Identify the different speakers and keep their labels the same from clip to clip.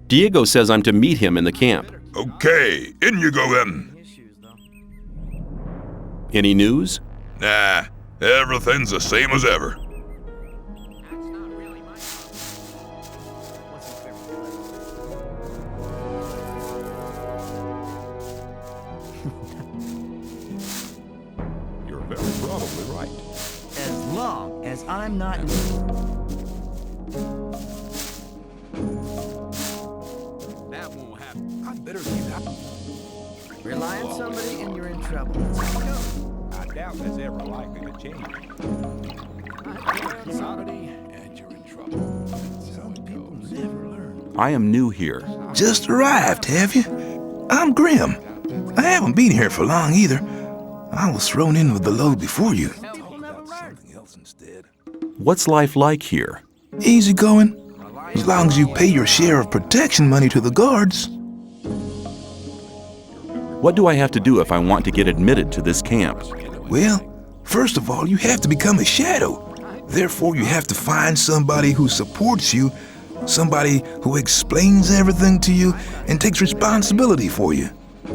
Speaker 1: Diego says I'm to meet him in the camp.
Speaker 2: Okay, in you go then.
Speaker 1: Any news?
Speaker 2: Nah, everything's the same as ever.
Speaker 3: You're very probably right.
Speaker 4: As long as I'm not...
Speaker 3: That won't happen. I'd better keep that.
Speaker 4: Rely on somebody and you're in trouble.
Speaker 3: I doubt that's ever likely to change. Somebody and you're in trouble. Some people never learn.
Speaker 1: I am new here.
Speaker 5: Just arrived, have you? I'm Grim. I haven't been here for long either. I was thrown in with the load before you.
Speaker 3: Something else instead.
Speaker 1: What's life like here?
Speaker 5: Easy going. As long as you pay your share of protection money to the guards.
Speaker 1: What do I have to do if I want to get admitted to this camp?
Speaker 5: Well, first of all, you have to become a shadow. Therefore, you have to find somebody who supports you, somebody who explains everything to you and takes responsibility for you.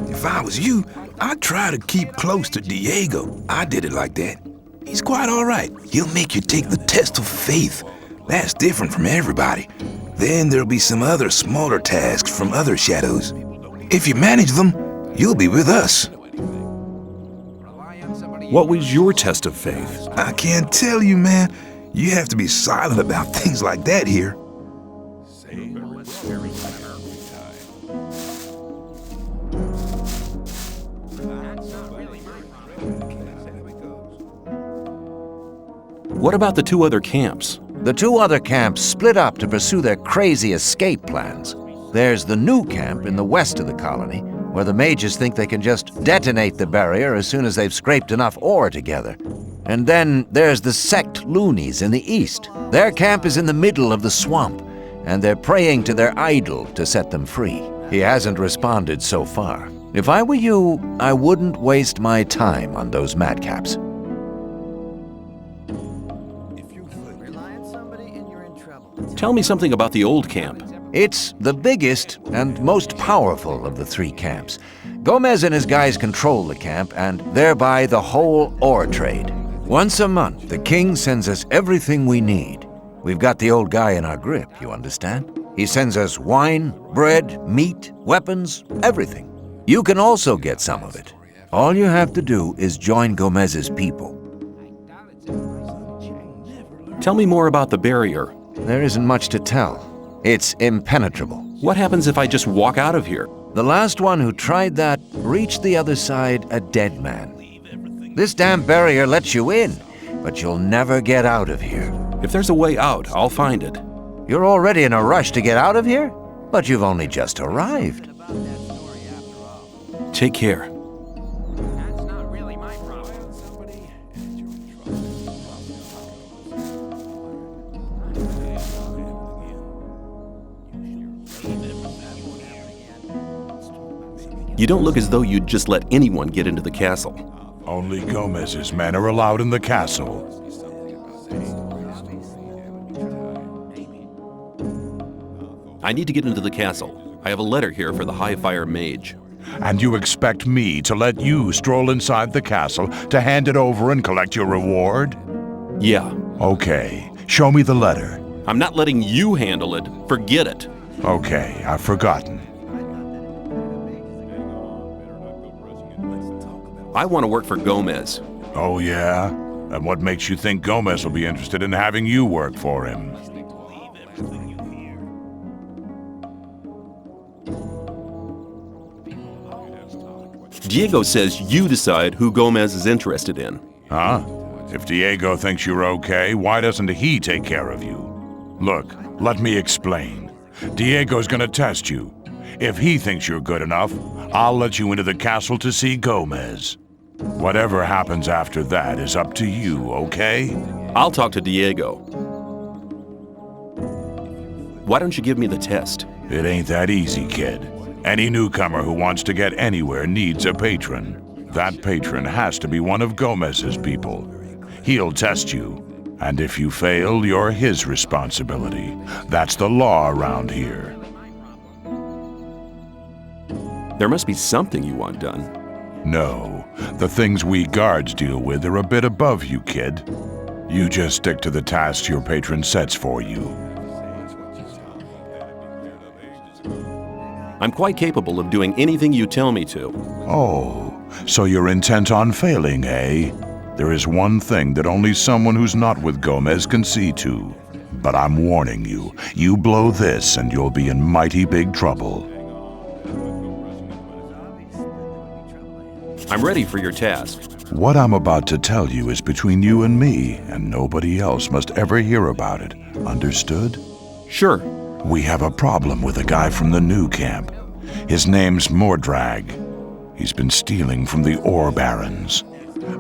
Speaker 5: If I was you, I'd try to keep close to Diego. I did it like that. He's quite all right. He'll make you take the test of faith. That's different from everybody. Then there'll be some other smaller tasks from other shadows. If you manage them, you'll be with us.
Speaker 1: What was your test of faith?
Speaker 5: I can't tell you, man. You have to be silent about things like that here.
Speaker 1: What about the two other camps?
Speaker 6: The two other camps split up to pursue their crazy escape plans. There's the new camp in the west of the colony, where the mages think they can just detonate the barrier as soon as they've scraped enough ore together. And then there's the sect loonies in the east. Their camp is in the middle of the swamp, and they're praying to their idol to set them free. He hasn't responded so far. If I were you, I wouldn't waste my time on those madcaps.
Speaker 1: Tell me something about the old camp.
Speaker 6: It's the biggest and most powerful of the three camps. Gomez and his guys control the camp and thereby the whole ore trade. Once a month, the king sends us everything we need. We've got the old guy in our grip, you understand? He sends us wine, bread, meat, weapons, everything. You can also get some of it. All you have to do is join Gomez's people.
Speaker 1: Tell me more about the barrier.
Speaker 6: There isn't much to tell. It's impenetrable.
Speaker 1: What happens if I just walk out of here?
Speaker 6: The last one who tried that reached the other side a dead man. This damn barrier lets you in, but you'll never get out of here.
Speaker 1: If there's a way out, I'll find it.
Speaker 6: You're already in a rush to get out of here? But you've only just arrived.
Speaker 1: Take care. You don't look as though you'd just let anyone get into the castle.
Speaker 3: Only Gomez's men are allowed in the castle.
Speaker 1: I need to get into the castle. I have a letter here for the High-Fire Mage.
Speaker 3: And you expect me to let you stroll inside the castle to hand it over and collect your reward?
Speaker 1: Yeah.
Speaker 3: Okay, show me the letter.
Speaker 1: I'm not letting you handle it. Forget it.
Speaker 3: Okay, I've forgotten.
Speaker 1: I want to work for Gomez.
Speaker 3: Oh, yeah? And what makes you think Gomez will be interested in having you work for him?
Speaker 1: Diego says you decide who Gomez is interested in.
Speaker 3: Huh? If Diego thinks you're okay, why doesn't he take care of you? Look, let me explain. Diego's gonna test you. If he thinks you're good enough, I'll let you into the castle to see Gomez. Whatever happens after that is up to you, okay?
Speaker 1: I'll talk to Diego. Why don't you give me the test?
Speaker 3: It ain't that easy, kid. Any newcomer who wants to get anywhere needs a patron. That patron has to be one of Gomez's people. He'll test you, and if you fail, you're his responsibility. That's the law around here.
Speaker 1: There must be something you want done.
Speaker 3: No, the things we guards deal with are a bit above you, kid. You just stick to the tasks your patron sets for you.
Speaker 1: I'm quite capable of doing anything you tell me to.
Speaker 3: Oh, so you're intent on failing, eh? There is one thing that only someone who's not with Gomez can see to. But I'm warning you, you blow this and you'll be in mighty big trouble.
Speaker 1: I'm ready for your task.
Speaker 3: What I'm about to tell you is between you and me, and nobody else must ever hear about it. Understood?
Speaker 1: Sure.
Speaker 3: We have a problem with a guy from the new camp. His name's Mordrag. He's been stealing from the ore barons.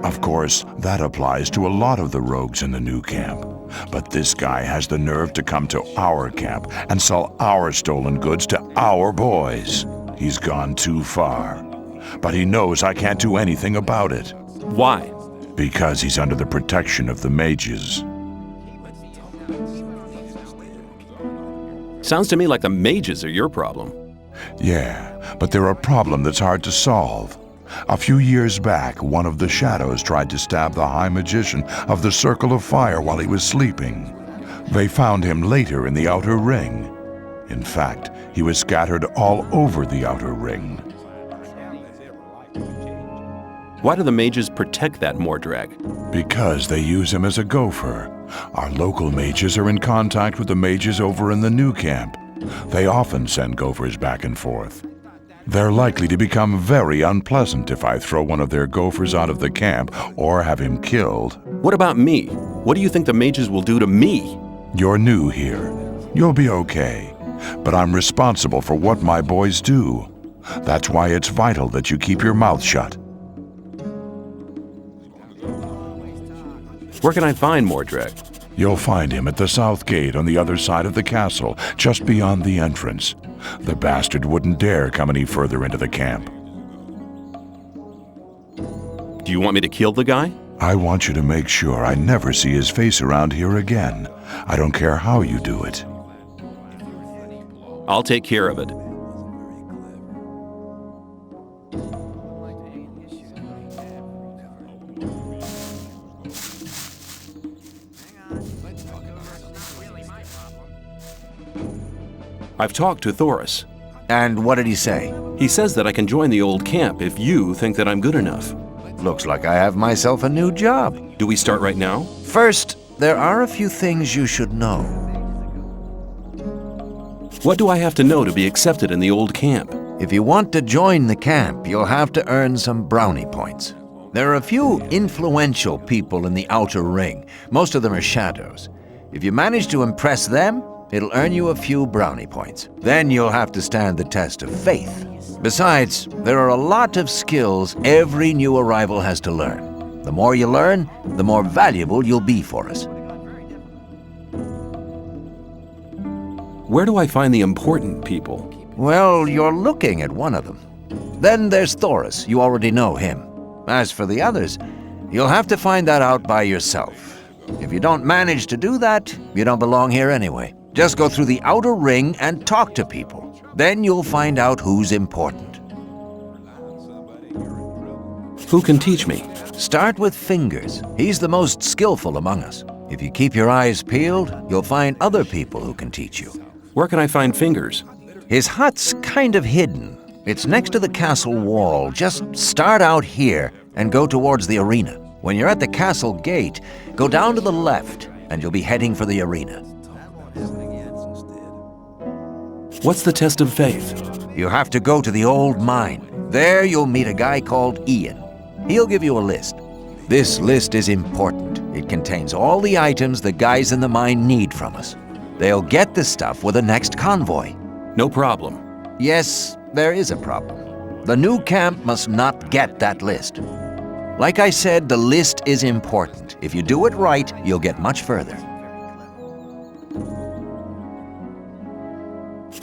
Speaker 3: Of course, that applies to a lot of the rogues in the new camp. But this guy has the nerve to come to our camp and sell our stolen goods to our boys. He's gone too far. But he knows I can't do anything about it.
Speaker 1: Why?
Speaker 3: Because he's under the protection of the mages.
Speaker 1: Sounds to me like the mages are your problem.
Speaker 3: Yeah, but they're a problem that's hard to solve. A few years back, one of the shadows tried to stab the High Magician of the Circle of Fire while he was sleeping. They found him later in the Outer Ring. In fact, he was scattered all over the Outer Ring.
Speaker 1: Why do the mages protect that Mordrag?
Speaker 3: Because they use him as a gopher. Our local mages are in contact with the mages over in the new camp. They often send gophers back and forth. They're likely to become very unpleasant if I throw one of their gophers out of the camp or have him killed.
Speaker 1: What about me? What do you think the mages will do to me?
Speaker 3: You're new here. You'll be okay. But I'm responsible for what my boys do. That's why it's vital that you keep your mouth shut.
Speaker 1: Where can I find Mordrag?
Speaker 3: You'll find him at the south gate on the other side of the castle, just beyond the entrance. The bastard wouldn't dare come any further into the camp.
Speaker 1: Do you want me to kill the guy?
Speaker 3: I want you to make sure I never see his face around here again. I don't care how you do it.
Speaker 1: I'll take care of it. I've talked to Thoris.
Speaker 6: And what did he say?
Speaker 1: He says that I can join the old camp if you think that I'm good enough.
Speaker 6: Looks like I have myself a new job.
Speaker 1: Do we start right now?
Speaker 6: First, there are a few things you should know.
Speaker 1: What do I have to know to be accepted in the old camp?
Speaker 6: If you want to join the camp, you'll have to earn some brownie points. There are a few influential people in the outer ring. Most of them are shadows. If you manage to impress them, it'll earn you a few brownie points. Then you'll have to stand the test of faith. Besides, there are a lot of skills every new arrival has to learn. The more you learn, the more valuable you'll be for us.
Speaker 1: Where do I find the important people?
Speaker 6: Well, you're looking at one of them. Then there's Thoris. You already know him. As for the others, you'll have to find that out by yourself. If you don't manage to do that, you don't belong here anyway. Just go through the outer ring and talk to people. Then you'll find out who's important.
Speaker 1: Who can teach me?
Speaker 6: Start with Fingers. He's the most skillful among us. If you keep your eyes peeled, you'll find other people who can teach you.
Speaker 1: Where can I find Fingers?
Speaker 6: His hut's kind of hidden. It's next to the castle wall. Just start out here and go towards the arena. When you're at the castle gate, go down to the left and you'll be heading for the arena.
Speaker 1: What's the test of faith?
Speaker 6: You have to go to the old mine. There you'll meet a guy called Ian. He'll give you a list. This list is important. It contains all the items the guys in the mine need from us. They'll get the stuff with the next convoy.
Speaker 1: No problem.
Speaker 6: Yes, there is a problem. The new camp must not get that list. Like I said, the list is important. If you do it right, you'll get much further.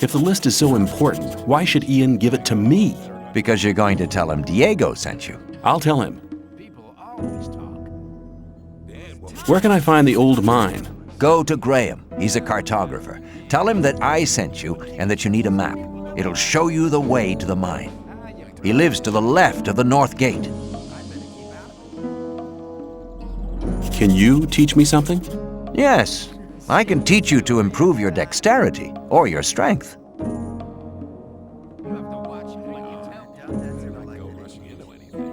Speaker 1: If the list is so important, why should Ian give it to me?
Speaker 6: Because you're going to tell him Diego sent you.
Speaker 1: I'll tell him. Where can I find the old mine?
Speaker 6: Go to Graham. He's a cartographer. Tell him that I sent you and that you need a map. It'll show you the way to the mine. He lives to the left of the north gate.
Speaker 1: Can you teach me something?
Speaker 6: Yes, I can teach you to improve your dexterity or your strength.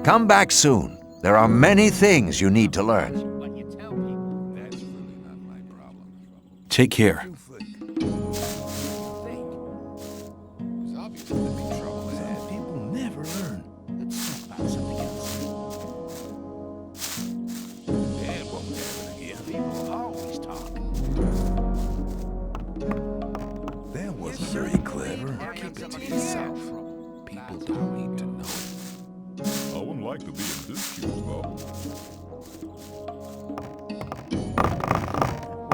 Speaker 6: Come back soon. There are many things you need to learn.
Speaker 1: Take care.
Speaker 5: People never learn. Let's talk about something else. That won't happen again. People always talk. That wasn't very clever. Keep it to yourself. People don't need to know.
Speaker 2: I wouldn't like to be in this shoes, though.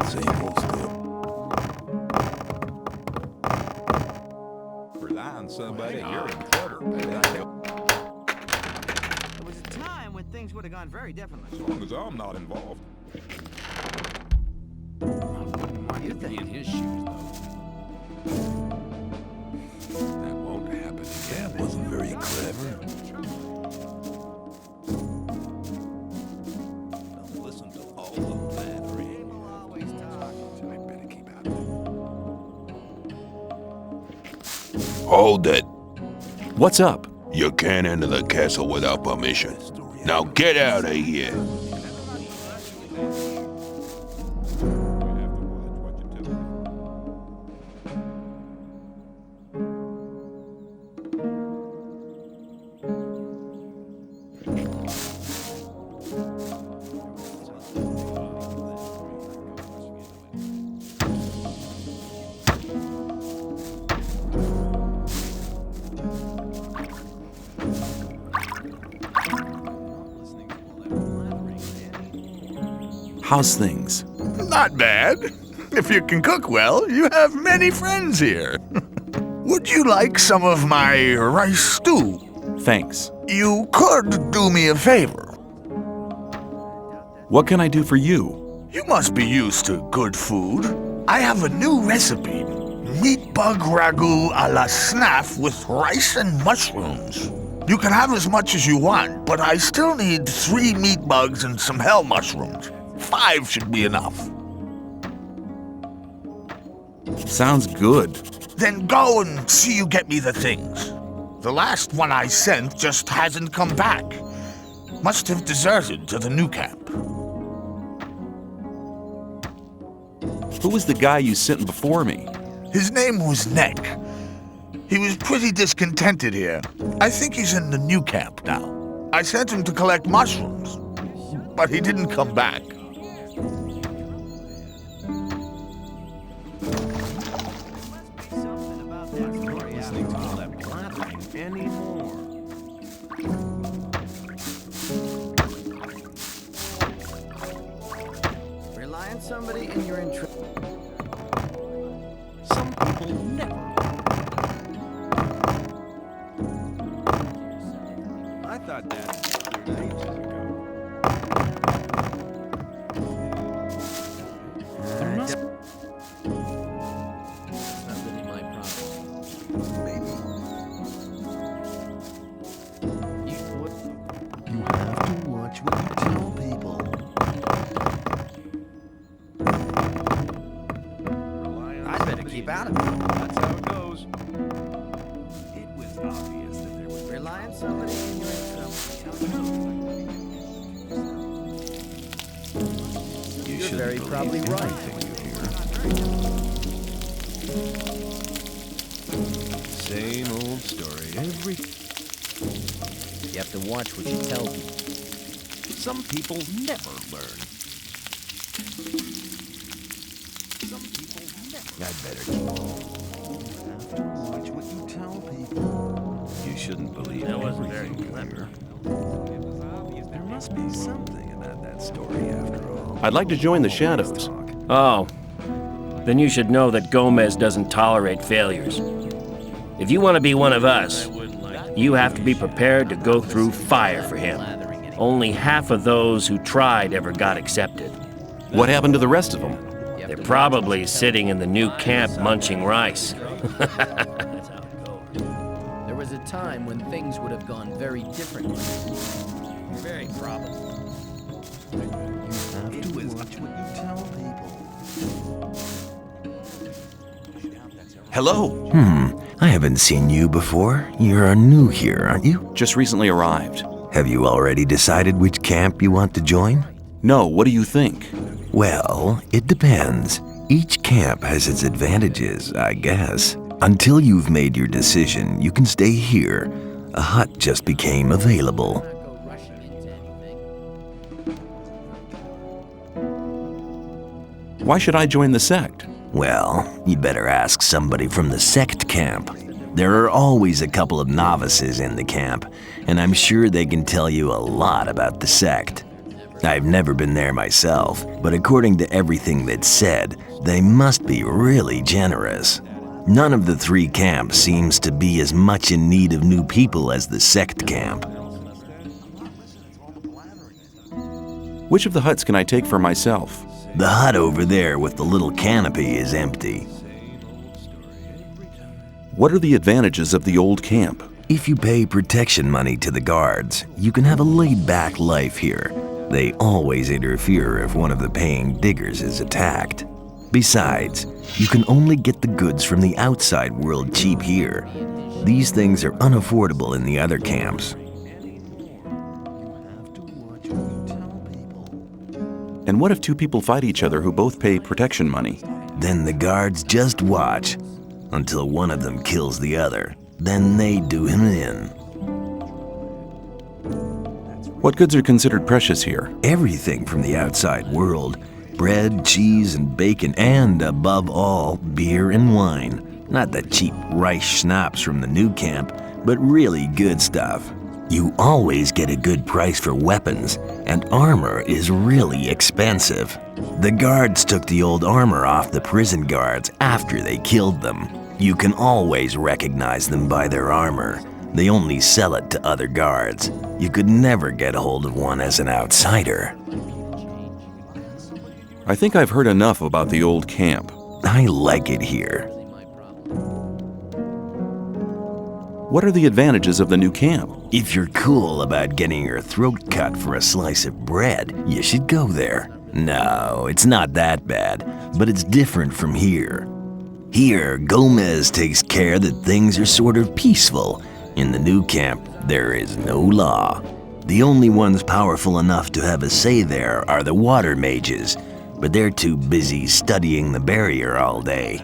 Speaker 5: Same old stuff.
Speaker 2: Rely on somebody, you're in trouble.
Speaker 4: There was a time when things would have gone very differently.
Speaker 2: As long as I'm not involved.
Speaker 4: You think?
Speaker 5: In his shoes, though. That won't happen again. That wasn't very clever. Don't listen to all the flattery.
Speaker 4: People always talk.
Speaker 5: I better keep out of it. Hold it.
Speaker 1: What's up?
Speaker 2: You can't enter the castle without permission. Now get out of here.
Speaker 1: How's things?
Speaker 7: Not bad. If you can cook well, you have many friends here. Would you like some of my rice stew?
Speaker 1: Thanks.
Speaker 7: You could do me a favor.
Speaker 1: What can I do for you?
Speaker 7: You must be used to good food. I have a new recipe. Meat bug ragu a la snaff with rice and mushrooms. You can have as much as you want, but I still need 3 meat bugs and some hell mushrooms. 5 should be enough.
Speaker 1: Sounds good.
Speaker 7: Then go and see you get me the things. The last one I sent just hasn't come back. Must have deserted to the new camp.
Speaker 1: Who was the guy you sent before me?
Speaker 7: His name was Neck. He was pretty discontented here. I think he's in the new camp now. I sent him to collect mushrooms, but he didn't come back.
Speaker 4: Something about that story listening to all that blabbering anymore. Rely on somebody and you're in trouble.
Speaker 5: Some people never.
Speaker 4: I thought that ages ago.
Speaker 5: There must
Speaker 4: It's not really my problem.
Speaker 5: maybe.
Speaker 4: You have to watch what you tell people. I better keep out of it.
Speaker 5: That's how it goes. It was obvious that there was.
Speaker 4: Rely on somebody and you're in trouble.
Speaker 5: You're
Speaker 4: very probably right.
Speaker 5: Same old story.
Speaker 4: You have to watch what you tell people.
Speaker 5: Some people never learn. Some people never. I'd better watch what you tell people. You shouldn't believe
Speaker 4: That wasn't
Speaker 5: everything
Speaker 4: very
Speaker 5: you
Speaker 4: clever.
Speaker 5: hear. It was obvious there must be something about that story after all.
Speaker 1: I'd like to join the Shadows.
Speaker 8: Oh, then you should know that Gomez doesn't tolerate failures. If you want to be one of us, you have to be prepared to go through fire for him. Only half of those who tried ever got accepted.
Speaker 1: What happened to the rest of them?
Speaker 8: They're probably sitting in the new camp munching rice.
Speaker 4: There was a
Speaker 9: time when things would have gone very differently. Very probable.
Speaker 1: Hello.
Speaker 10: I haven't seen you before. You're new here, aren't you?
Speaker 1: Just recently arrived.
Speaker 10: Have you already decided which camp you want to join?
Speaker 1: No, what do you think?
Speaker 10: Well, it depends. Each camp has its advantages, I guess. Until you've made your decision, you can stay here. A hut just became available.
Speaker 1: Why should I join the sect?
Speaker 10: Well, you'd better ask somebody from the sect camp. There are always a couple of novices in the camp, and I'm sure they can tell you a lot about the sect. I've never been there myself, but according to everything that's said, they must be really generous. None of the three camps seems to be as much in need of new people as the sect camp.
Speaker 1: Which of the huts can I take for myself?
Speaker 10: The hut over there with the little canopy is empty.
Speaker 1: What are the advantages of the old camp?
Speaker 10: If you pay protection money to the guards, you can have a laid-back life here. They always interfere if one of the paying diggers is attacked. Besides, you can only get the goods from the outside world cheap here. These things are unaffordable in the other camps.
Speaker 1: And what if two people fight each other who both pay protection money?
Speaker 10: Then the guards just watch until one of them kills the other. Then they do him in.
Speaker 1: What goods are considered precious here?
Speaker 10: Everything from the outside world. Bread, cheese, and bacon, and above all, beer and wine. Not the cheap rice schnapps from the new camp, but really good stuff. You always get a good price for weapons, and armor is really expensive. The guards took the old armor off the prison guards after they killed them. You can always recognize them by their armor. They only sell it to other guards. You could never get a hold of one as an outsider.
Speaker 1: I think I've heard enough about the old camp.
Speaker 10: I like it here.
Speaker 1: What are the advantages of the new camp?
Speaker 10: If you're cool about getting your throat cut for a slice of bread, you should go there. No, it's not that bad, but it's different from here. Here, Gomez takes care that things are sort of peaceful. In the new camp, there is no law. The only ones powerful enough to have a say there are the water mages, but they're too busy studying the barrier all day.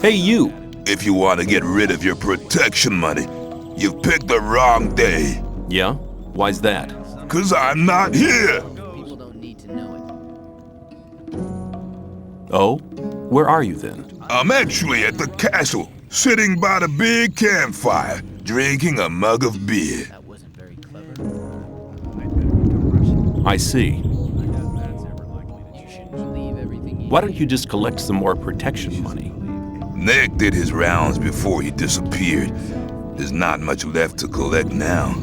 Speaker 1: Hey, you!
Speaker 2: If you want to get rid of your protection money, you've picked the wrong day.
Speaker 1: Yeah? Why's that?
Speaker 2: 'Cause I'm not here.
Speaker 9: People don't need to know it.
Speaker 1: Oh? Where are you then?
Speaker 2: I'm actually at the castle, sitting by the big campfire, drinking a mug of beer.
Speaker 9: That wasn't very clever.
Speaker 1: I see.
Speaker 9: You shouldn't leave everything you
Speaker 1: Why don't you just collect some more protection money?
Speaker 2: Nick did his rounds before he disappeared. There's not much left to collect now.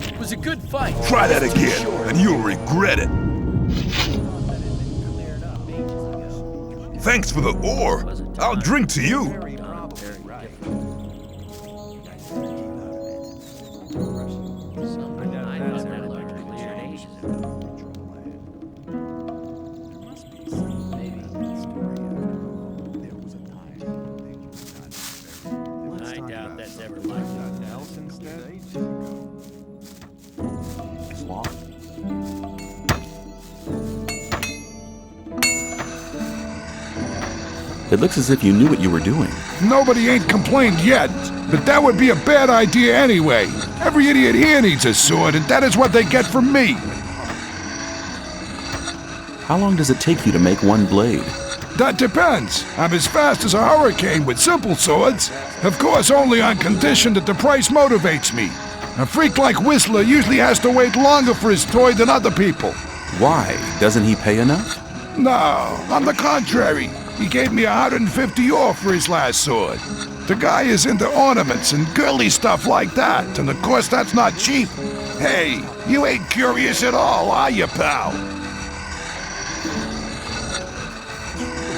Speaker 9: It was a good fight.
Speaker 2: Try that again, and you'll regret it. Thanks for the ore. I'll drink to you.
Speaker 8: I doubt that's ever likely.
Speaker 1: It looks as if you knew what you were doing.
Speaker 3: Nobody ain't complained yet, but that would be a bad idea anyway. Every idiot here needs a sword, and that is what they get from me.
Speaker 1: How long does it take you to make one blade?
Speaker 2: That depends. I'm as fast as a hurricane with simple swords. Of course, only on condition that the price motivates me. A freak like Whistler usually has to wait longer for his toy than other people.
Speaker 1: Why? Doesn't he pay enough?
Speaker 2: No, on the contrary. He gave me 150 off for his last sword. The guy is into ornaments and girly stuff like that, and of course that's not cheap. Hey, you ain't curious at all, are you, pal?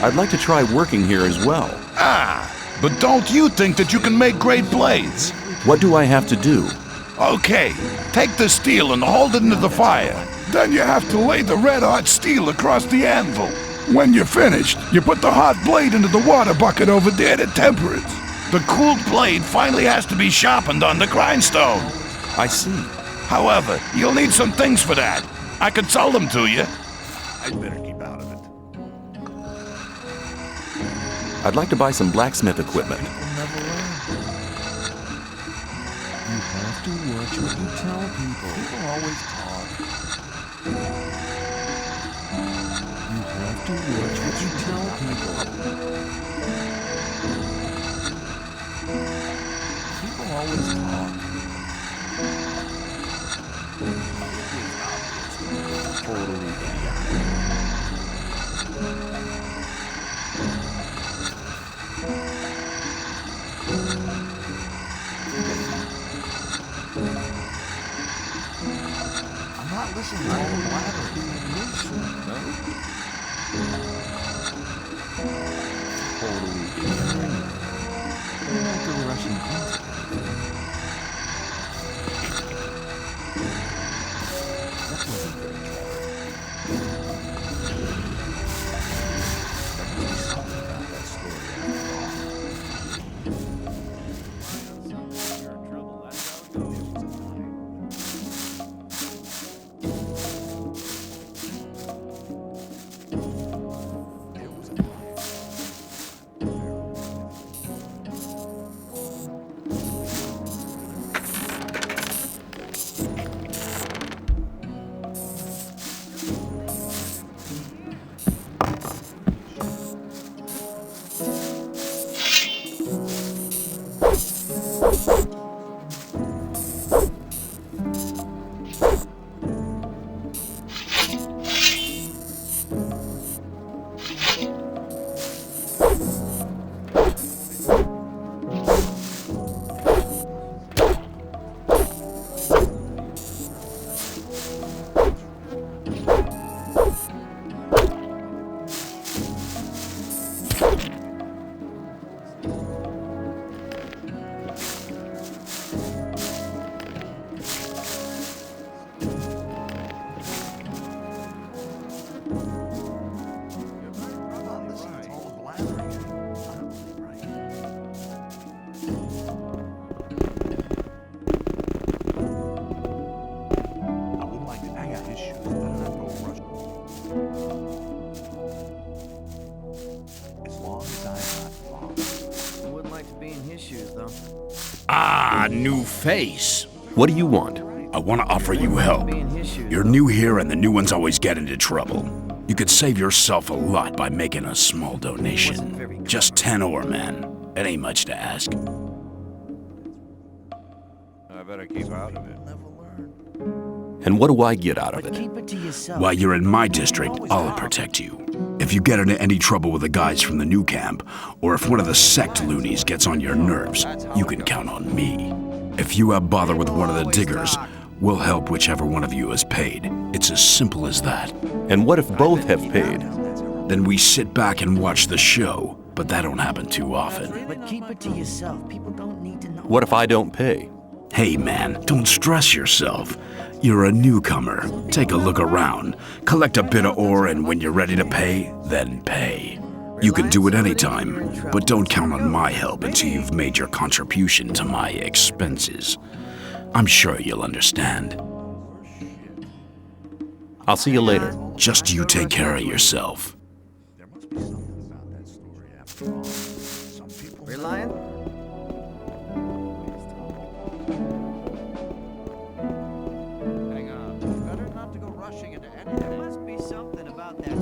Speaker 1: I'd like to try working here as well.
Speaker 2: Ah, but don't you think that you can make great blades?
Speaker 1: What do I have to do?
Speaker 2: Okay, take the steel and hold it into the fire. Then you have to lay the red-hot steel across the anvil. When you're finished, you put the hot blade into the water bucket over there to temper it. The cooled blade finally has to be sharpened on the grindstone.
Speaker 1: I see.
Speaker 2: However, you'll need some things for that. I could sell them to you.
Speaker 3: I'd better keep out of it.
Speaker 1: I'd like to buy some blacksmith equipment.
Speaker 9: You have to watch what you tell people. People always talk. You have to watch what you tell people. People always talk. Totally idiotic. I'm not listening to all the blabbering. No? Totally ignorant. You're like a Russian peasant. That wasn't very clever. There must be something about that story after all.
Speaker 11: Ah, new face.
Speaker 1: What do you want?
Speaker 11: I want to offer you help. You're new here and the new ones always get into trouble. You could save yourself a lot by making a small donation. Just 10 ore, man. It ain't much to ask.
Speaker 3: I better keep out of it.
Speaker 1: And what do I get out of it?
Speaker 11: While you're in my district, I'll protect you. If you get into any trouble with the guys from the new camp, or if one of the sect loonies gets on your nerves, you can count on me. If you have bother with one of the diggers, we'll help whichever one of you is paid. It's as simple as that.
Speaker 1: And what if both have paid?
Speaker 11: Then we sit back and watch the show, but that don't happen too often.
Speaker 9: But keep it to yourself. People don't need to know.
Speaker 1: What if I don't pay?
Speaker 11: Hey man, don't stress yourself. You're a newcomer. Take a look around. Collect a bit of ore, and when you're ready to pay, then pay. You can do it anytime, but don't count on my help until you've made your contribution to my expenses. I'm sure you'll understand.
Speaker 1: I'll see you later.
Speaker 11: Just you take care of yourself.
Speaker 9: Reliant?
Speaker 4: Hang on. Better not to go rushing into anything.
Speaker 9: There must be something about that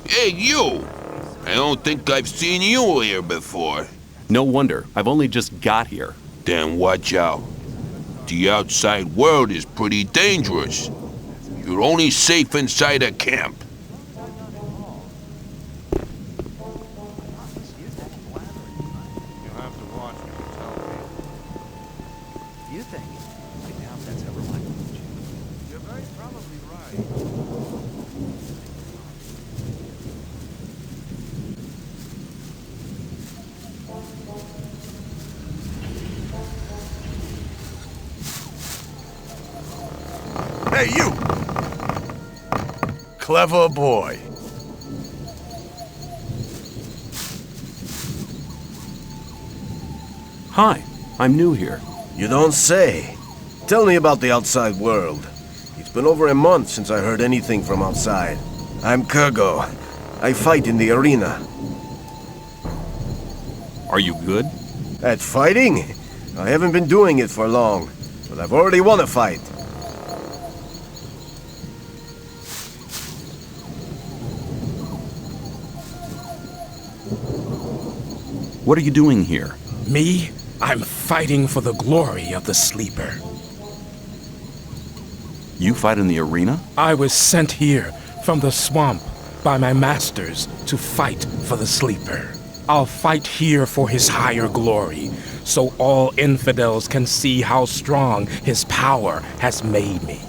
Speaker 12: Hey, you! I don't think I've seen you here before.
Speaker 1: No wonder. I've only just got here.
Speaker 12: Then watch out. The outside world is pretty dangerous. You're only safe inside a camp.
Speaker 9: You think? I doubt that's ever likely. You're very probably right.
Speaker 7: Hey, you! Clever boy.
Speaker 1: Hi, I'm new here.
Speaker 13: You don't say. Tell me about the outside world. It's been over a month since I heard anything from outside. I'm Kurgo. I fight in the arena.
Speaker 1: Are you good?
Speaker 13: At fighting? I haven't been doing it for long, but I've already won a fight.
Speaker 1: What are you doing here?
Speaker 14: Me? I'm fighting for the glory of the sleeper.
Speaker 1: You fight in the arena?
Speaker 14: I was sent here from the swamp by my masters to fight for the sleeper. I'll fight here for his higher glory, so all infidels can see how strong his power has made me.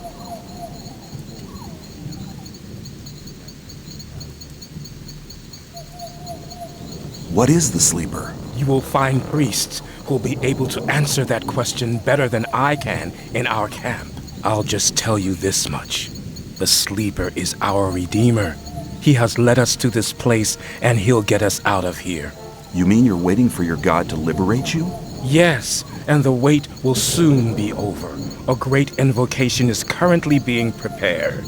Speaker 1: What is the sleeper?
Speaker 14: You will find priests who'll be able to answer that question better than I can in our camp. I'll just tell you this much. The sleeper is our redeemer. He has led us to this place, and he'll get us out of here.
Speaker 1: You mean you're waiting for your god to liberate you?
Speaker 14: Yes, and the wait will soon be over. A great invocation is currently being prepared.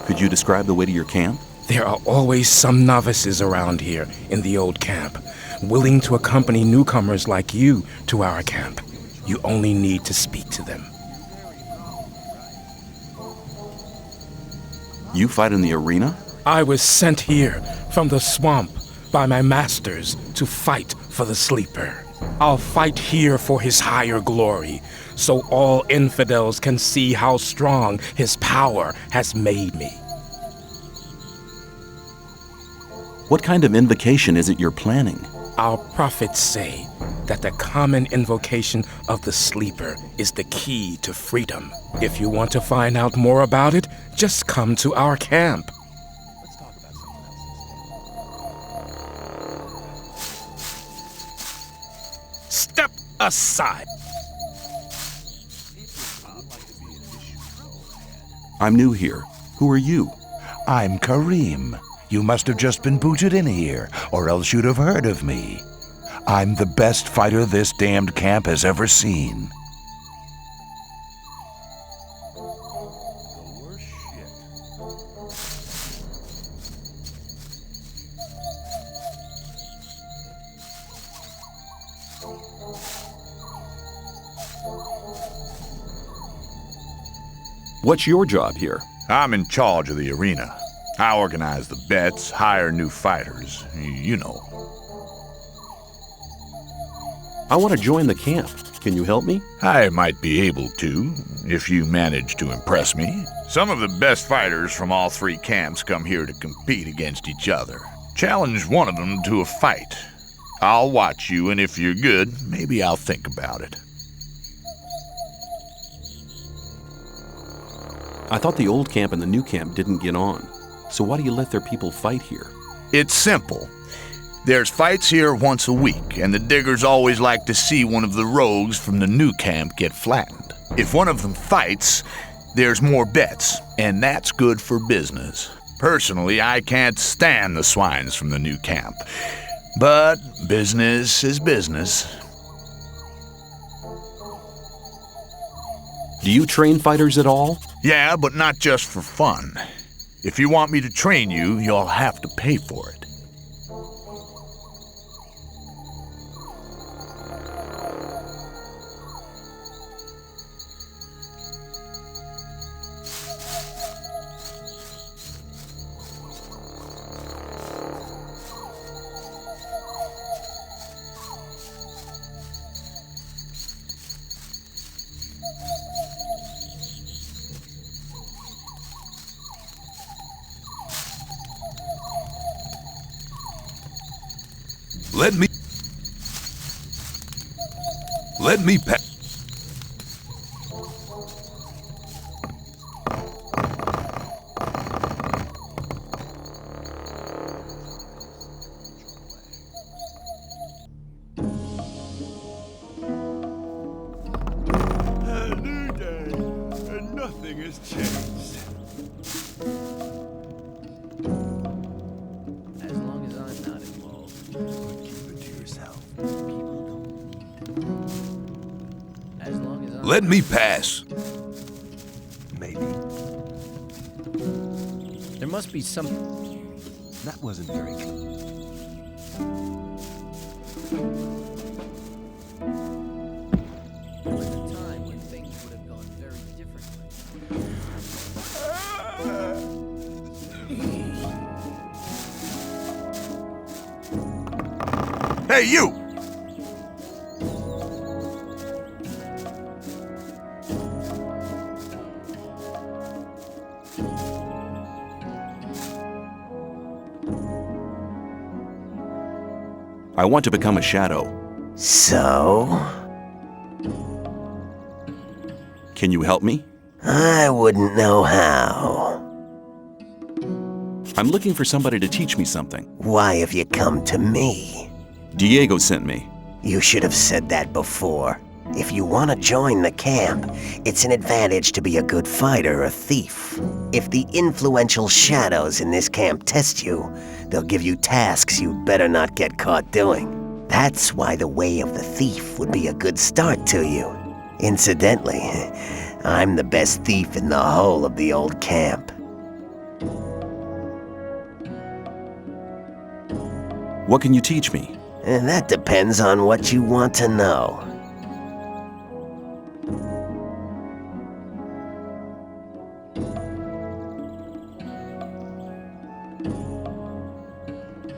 Speaker 1: Could you describe the way to your camp?
Speaker 14: There are always some novices around here in the old camp, willing to accompany newcomers like you to our camp. You only need to speak to them.
Speaker 1: You fight in the arena?
Speaker 14: I was sent here from the swamp by my masters to fight for the sleeper. I'll fight here for his higher glory, so all infidels can see how strong his power has made me.
Speaker 1: What kind of invocation is it you're planning?
Speaker 14: Our prophets say that the common invocation of the sleeper is the key to freedom. If you want to find out more about it, just come to our camp.
Speaker 9: Let's talk about something else.
Speaker 14: Step aside.
Speaker 1: I'm new here. Who are you?
Speaker 2: I'm Kareem. You must have just been booted in here, or else you'd have heard of me. I'm the best fighter this damned camp has ever seen.
Speaker 1: What's your job here?
Speaker 3: I'm in charge of the arena. I organize the bets, hire new fighters. You know.
Speaker 1: I want to join the camp. Can you help me?
Speaker 3: I might be able to, if you manage to impress me. Some of the best fighters from all three camps come here to compete against each other. Challenge one of them to a fight. I'll watch you, and if you're good, maybe I'll think about it.
Speaker 1: I thought the old camp and the new camp didn't get on. So why do you let their people fight here?
Speaker 3: It's simple. There's fights here once a week, and the diggers always like to see one of the rogues from the new camp get flattened. If one of them fights, there's more bets, and that's good for business. Personally, I can't stand the swines from the new camp. But business is business.
Speaker 1: Do you train fighters at all?
Speaker 3: Yeah, but not just for fun. If you want me to train you, you'll have to pay for it.
Speaker 5: Let me pass.
Speaker 7: A new day, and nothing has changed.
Speaker 9: As long as I'm not involved.
Speaker 7: Keep it to yourself. People don't need to know.
Speaker 9: As long as I'm
Speaker 5: Let me pass.
Speaker 7: Maybe.
Speaker 9: There must be some.
Speaker 7: That wasn't very clear.
Speaker 9: There was a time when things would have gone very differently.
Speaker 3: Hey, you!
Speaker 1: I want to become a shadow.
Speaker 15: So?
Speaker 1: Can you help me?
Speaker 15: I wouldn't know how.
Speaker 1: I'm looking for somebody to teach me something.
Speaker 15: Why have you come to me?
Speaker 1: Diego sent me.
Speaker 15: You should have said that before. If you want to join the camp, it's an advantage to be a good fighter or thief. If the influential shadows in this camp test you, they'll give you tasks you'd better not get caught doing. That's why the way of the thief would be a good start to you. Incidentally, I'm the best thief in the whole of the old camp.
Speaker 1: What can you teach me?
Speaker 15: And that depends on what you want to know.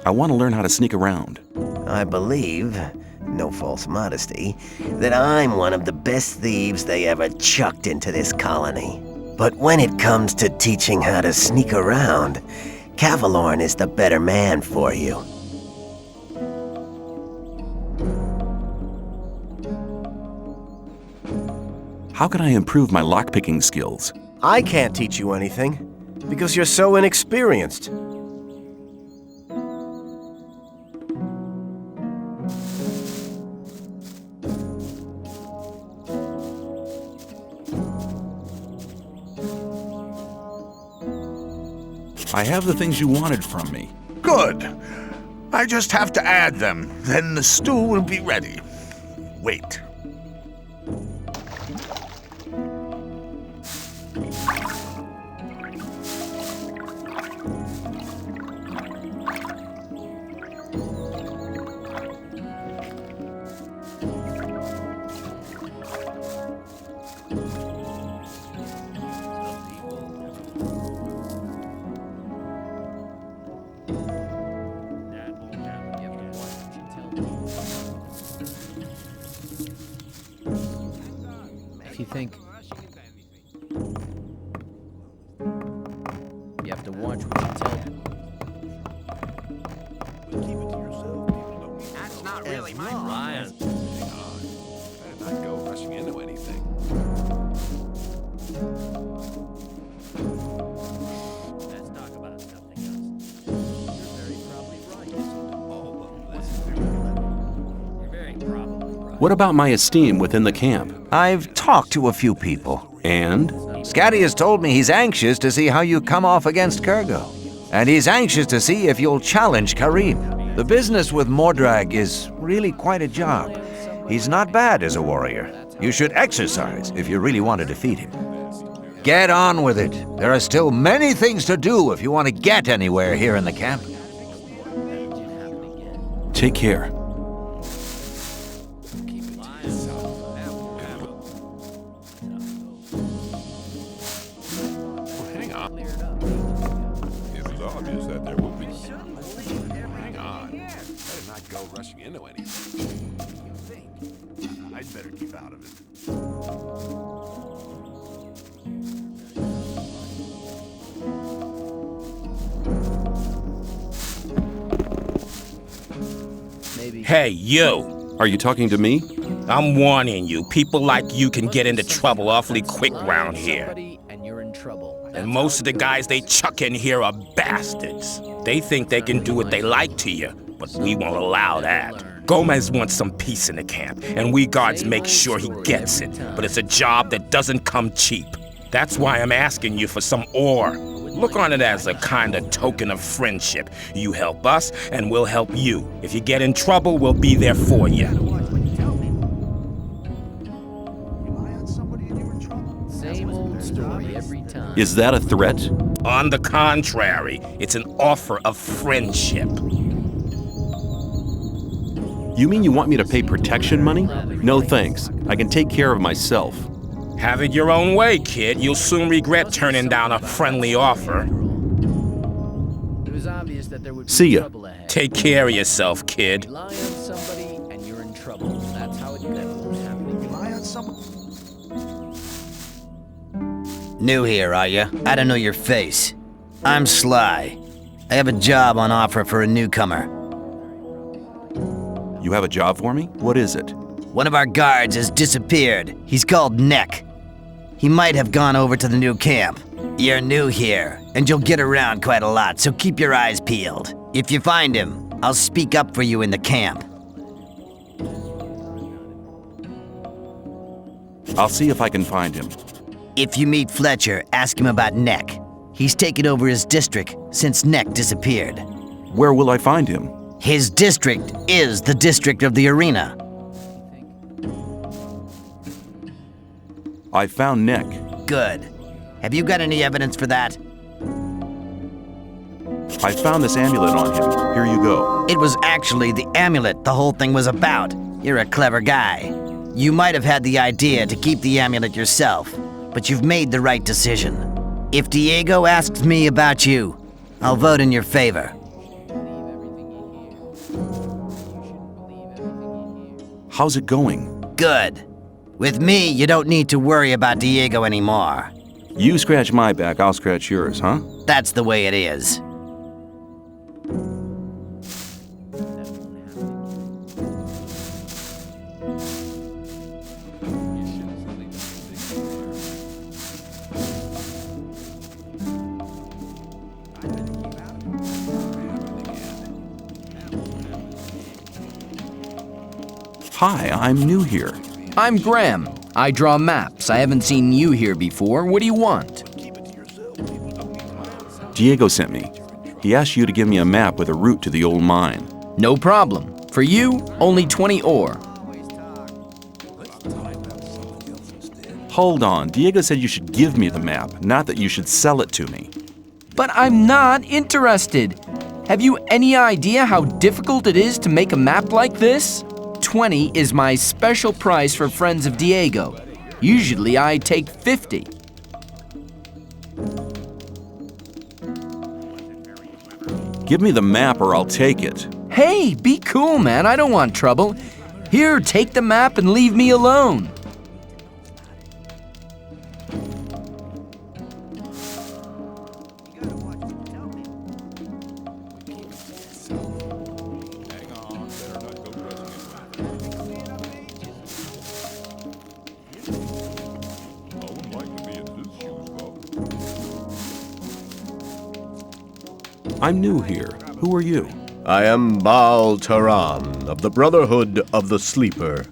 Speaker 1: I want to learn how to sneak around.
Speaker 15: I believe, no false modesty, that I'm one of the best thieves they ever chucked into this colony. But when it comes to teaching how to sneak around, Cavalorn is the better man for you.
Speaker 1: How can I improve my lockpicking skills?
Speaker 13: I can't teach you anything, because you're so inexperienced.
Speaker 1: I have the things you wanted from me.
Speaker 3: Good. I just have to add them, then the stew will be ready. Wait.
Speaker 9: think... You have to watch what you tell people.
Speaker 4: That's not really my problem.
Speaker 1: Better not go rushing into anything.
Speaker 8: Let's talk about something else. You're very probably right. You're very probably right.
Speaker 1: What about my esteem within the camp?
Speaker 6: I've talked to a few people.
Speaker 1: And?
Speaker 6: Scatty has told me he's anxious to see how you come off against Kurgo. And he's anxious to see if you'll challenge Karim. The business with Mordrag is really quite a job. He's not bad as a warrior. You should exercise if you really want to defeat him. Get on with it. There are still many things to do if you want to get anywhere here in the camp.
Speaker 1: Take care.
Speaker 4: Rushing into anything. I'd better keep out of it.
Speaker 9: Maybe.
Speaker 14: Hey, you!
Speaker 1: Are you talking to me?
Speaker 14: I'm warning you, people like you can get into trouble awfully quick round here.
Speaker 9: And you're in trouble.
Speaker 14: And most of the guys they chuck in here are bastards. They think they can do what they like to you, but we won't allow that. Gomez wants some peace in the camp, and we guards make sure he gets it. But it's a job that doesn't come cheap. That's why I'm asking you for some ore. Look on it as a kind of token of friendship. You help us, and we'll help you. If you get in trouble, we'll be there for you.
Speaker 9: Same old story every time.
Speaker 1: Is that a threat?
Speaker 14: On the contrary, it's an offer of friendship.
Speaker 1: You mean you want me to pay protection money? No thanks. I can take care of myself.
Speaker 14: Have it your own way, kid. You'll soon regret turning down a friendly offer.
Speaker 9: It was obvious that there would be
Speaker 1: See ya.
Speaker 9: trouble ahead.
Speaker 14: Take care of yourself, kid.
Speaker 9: Rely on somebody and you're in trouble. That's how it goes. Rely on somebody.
Speaker 16: New here, are you? I don't know your face. I'm Sly. I have a job on offer for a newcomer.
Speaker 1: You have a job for me? What is it?
Speaker 16: One of our guards has disappeared. He's called Neck. He might have gone over to the new camp. You're new here, and you'll get around quite a lot, so keep your eyes peeled. If you find him, I'll speak up for you in the camp.
Speaker 1: I'll see if I can find him.
Speaker 16: If you meet Fletcher, ask him about Neck. He's taken over his district since Neck disappeared.
Speaker 1: Where will I find him?
Speaker 16: His district is the district of the arena.
Speaker 1: I found Neck.
Speaker 16: Good. Have you got any evidence for that?
Speaker 1: I found this amulet on him. Here you go.
Speaker 16: It was actually the amulet the whole thing was about. You're a clever guy. You might have had the idea to keep the amulet yourself, but you've made the right decision. If Diego asks me about you, I'll vote in your favor.
Speaker 1: How's it going?
Speaker 16: Good. With me, you don't need to worry about Diego anymore.
Speaker 1: You scratch my back, I'll scratch yours, huh?
Speaker 16: That's the way it is.
Speaker 1: Hi, I'm new here.
Speaker 17: I'm Graham. I draw maps. I haven't seen you here before. What do you want?
Speaker 1: Diego sent me. He asked you to give me a map with a route to the old mine.
Speaker 17: No problem. For you, only 20 ore.
Speaker 1: Hold on, Diego said you should give me the map, not that you should sell it to me.
Speaker 17: But I'm not interested. Have you any idea how difficult it is to make a map like this? 20 is my special price for friends of Diego. Usually I take 50.
Speaker 1: Give me the map or I'll take it.
Speaker 17: Hey, be cool, man. I don't want trouble. Here, take the map and leave me alone.
Speaker 1: I'm new here. Who are you?
Speaker 13: I am Baal Taran of the Brotherhood of the Sleeper.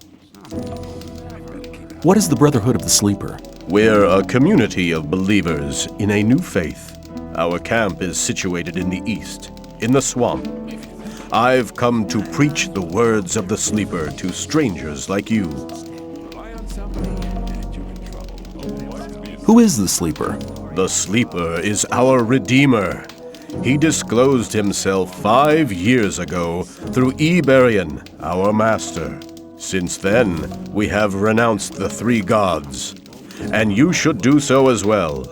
Speaker 1: What is the Brotherhood of the Sleeper?
Speaker 13: We're a community of believers in a new faith. Our camp is situated in the east, in the swamp. I've come to preach the words of the Sleeper to strangers like you.
Speaker 1: Who is the Sleeper?
Speaker 13: The Sleeper is our Redeemer. He disclosed himself 5 years ago through Iberian, our master. Since then, we have renounced the 3 gods. And you should do so as well.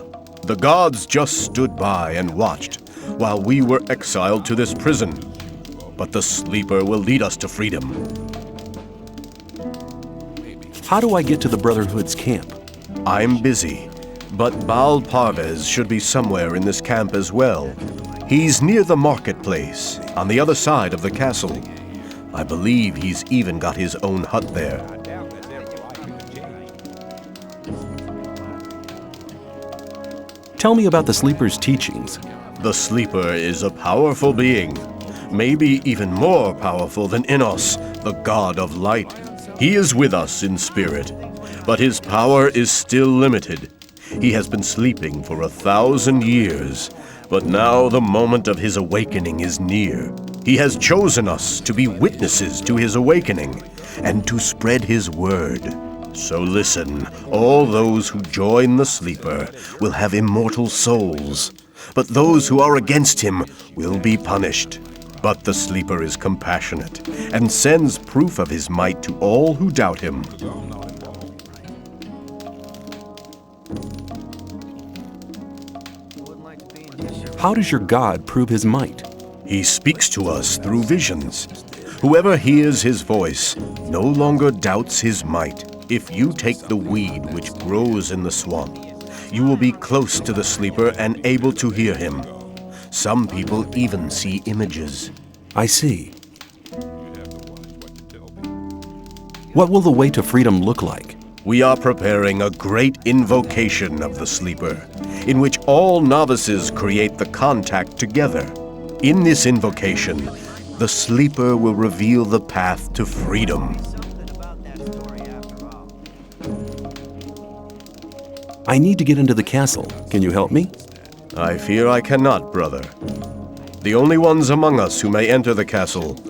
Speaker 13: The gods just stood by and watched while we were exiled to this prison. But the Sleeper will lead us to freedom.
Speaker 1: How do I get to the Brotherhood's camp?
Speaker 13: I'm busy, but Baal Parvez should be somewhere in this camp as well. He's near the marketplace, on the other side of the castle. I believe he's even got his own hut there.
Speaker 1: Tell me about the Sleeper's teachings.
Speaker 13: The Sleeper is a powerful being, maybe even more powerful than Innos, the god of light. He is with us in spirit, but his power is still limited. He has been sleeping for 1,000 years, but now the moment of his awakening is near. He has chosen us to be witnesses to his awakening and to spread his word. So listen, all those who join the Sleeper will have immortal souls, but those who are against him will be punished. But the Sleeper is compassionate and sends proof of his might to all who doubt him.
Speaker 1: How does your God prove his might?
Speaker 13: He speaks to us through visions. Whoever hears his voice no longer doubts his might. If you take the weed which grows in the swamp, you will be close to the Sleeper and able to hear him. Some people even see images.
Speaker 1: I see. What will the way to freedom look like?
Speaker 13: We are preparing a great invocation of the Sleeper, in which all novices create the contact together. In this invocation, the Sleeper will reveal the path to freedom.
Speaker 1: I need to get into the castle. Can you help me?
Speaker 13: I fear I cannot, brother. The only ones among us who may enter the castle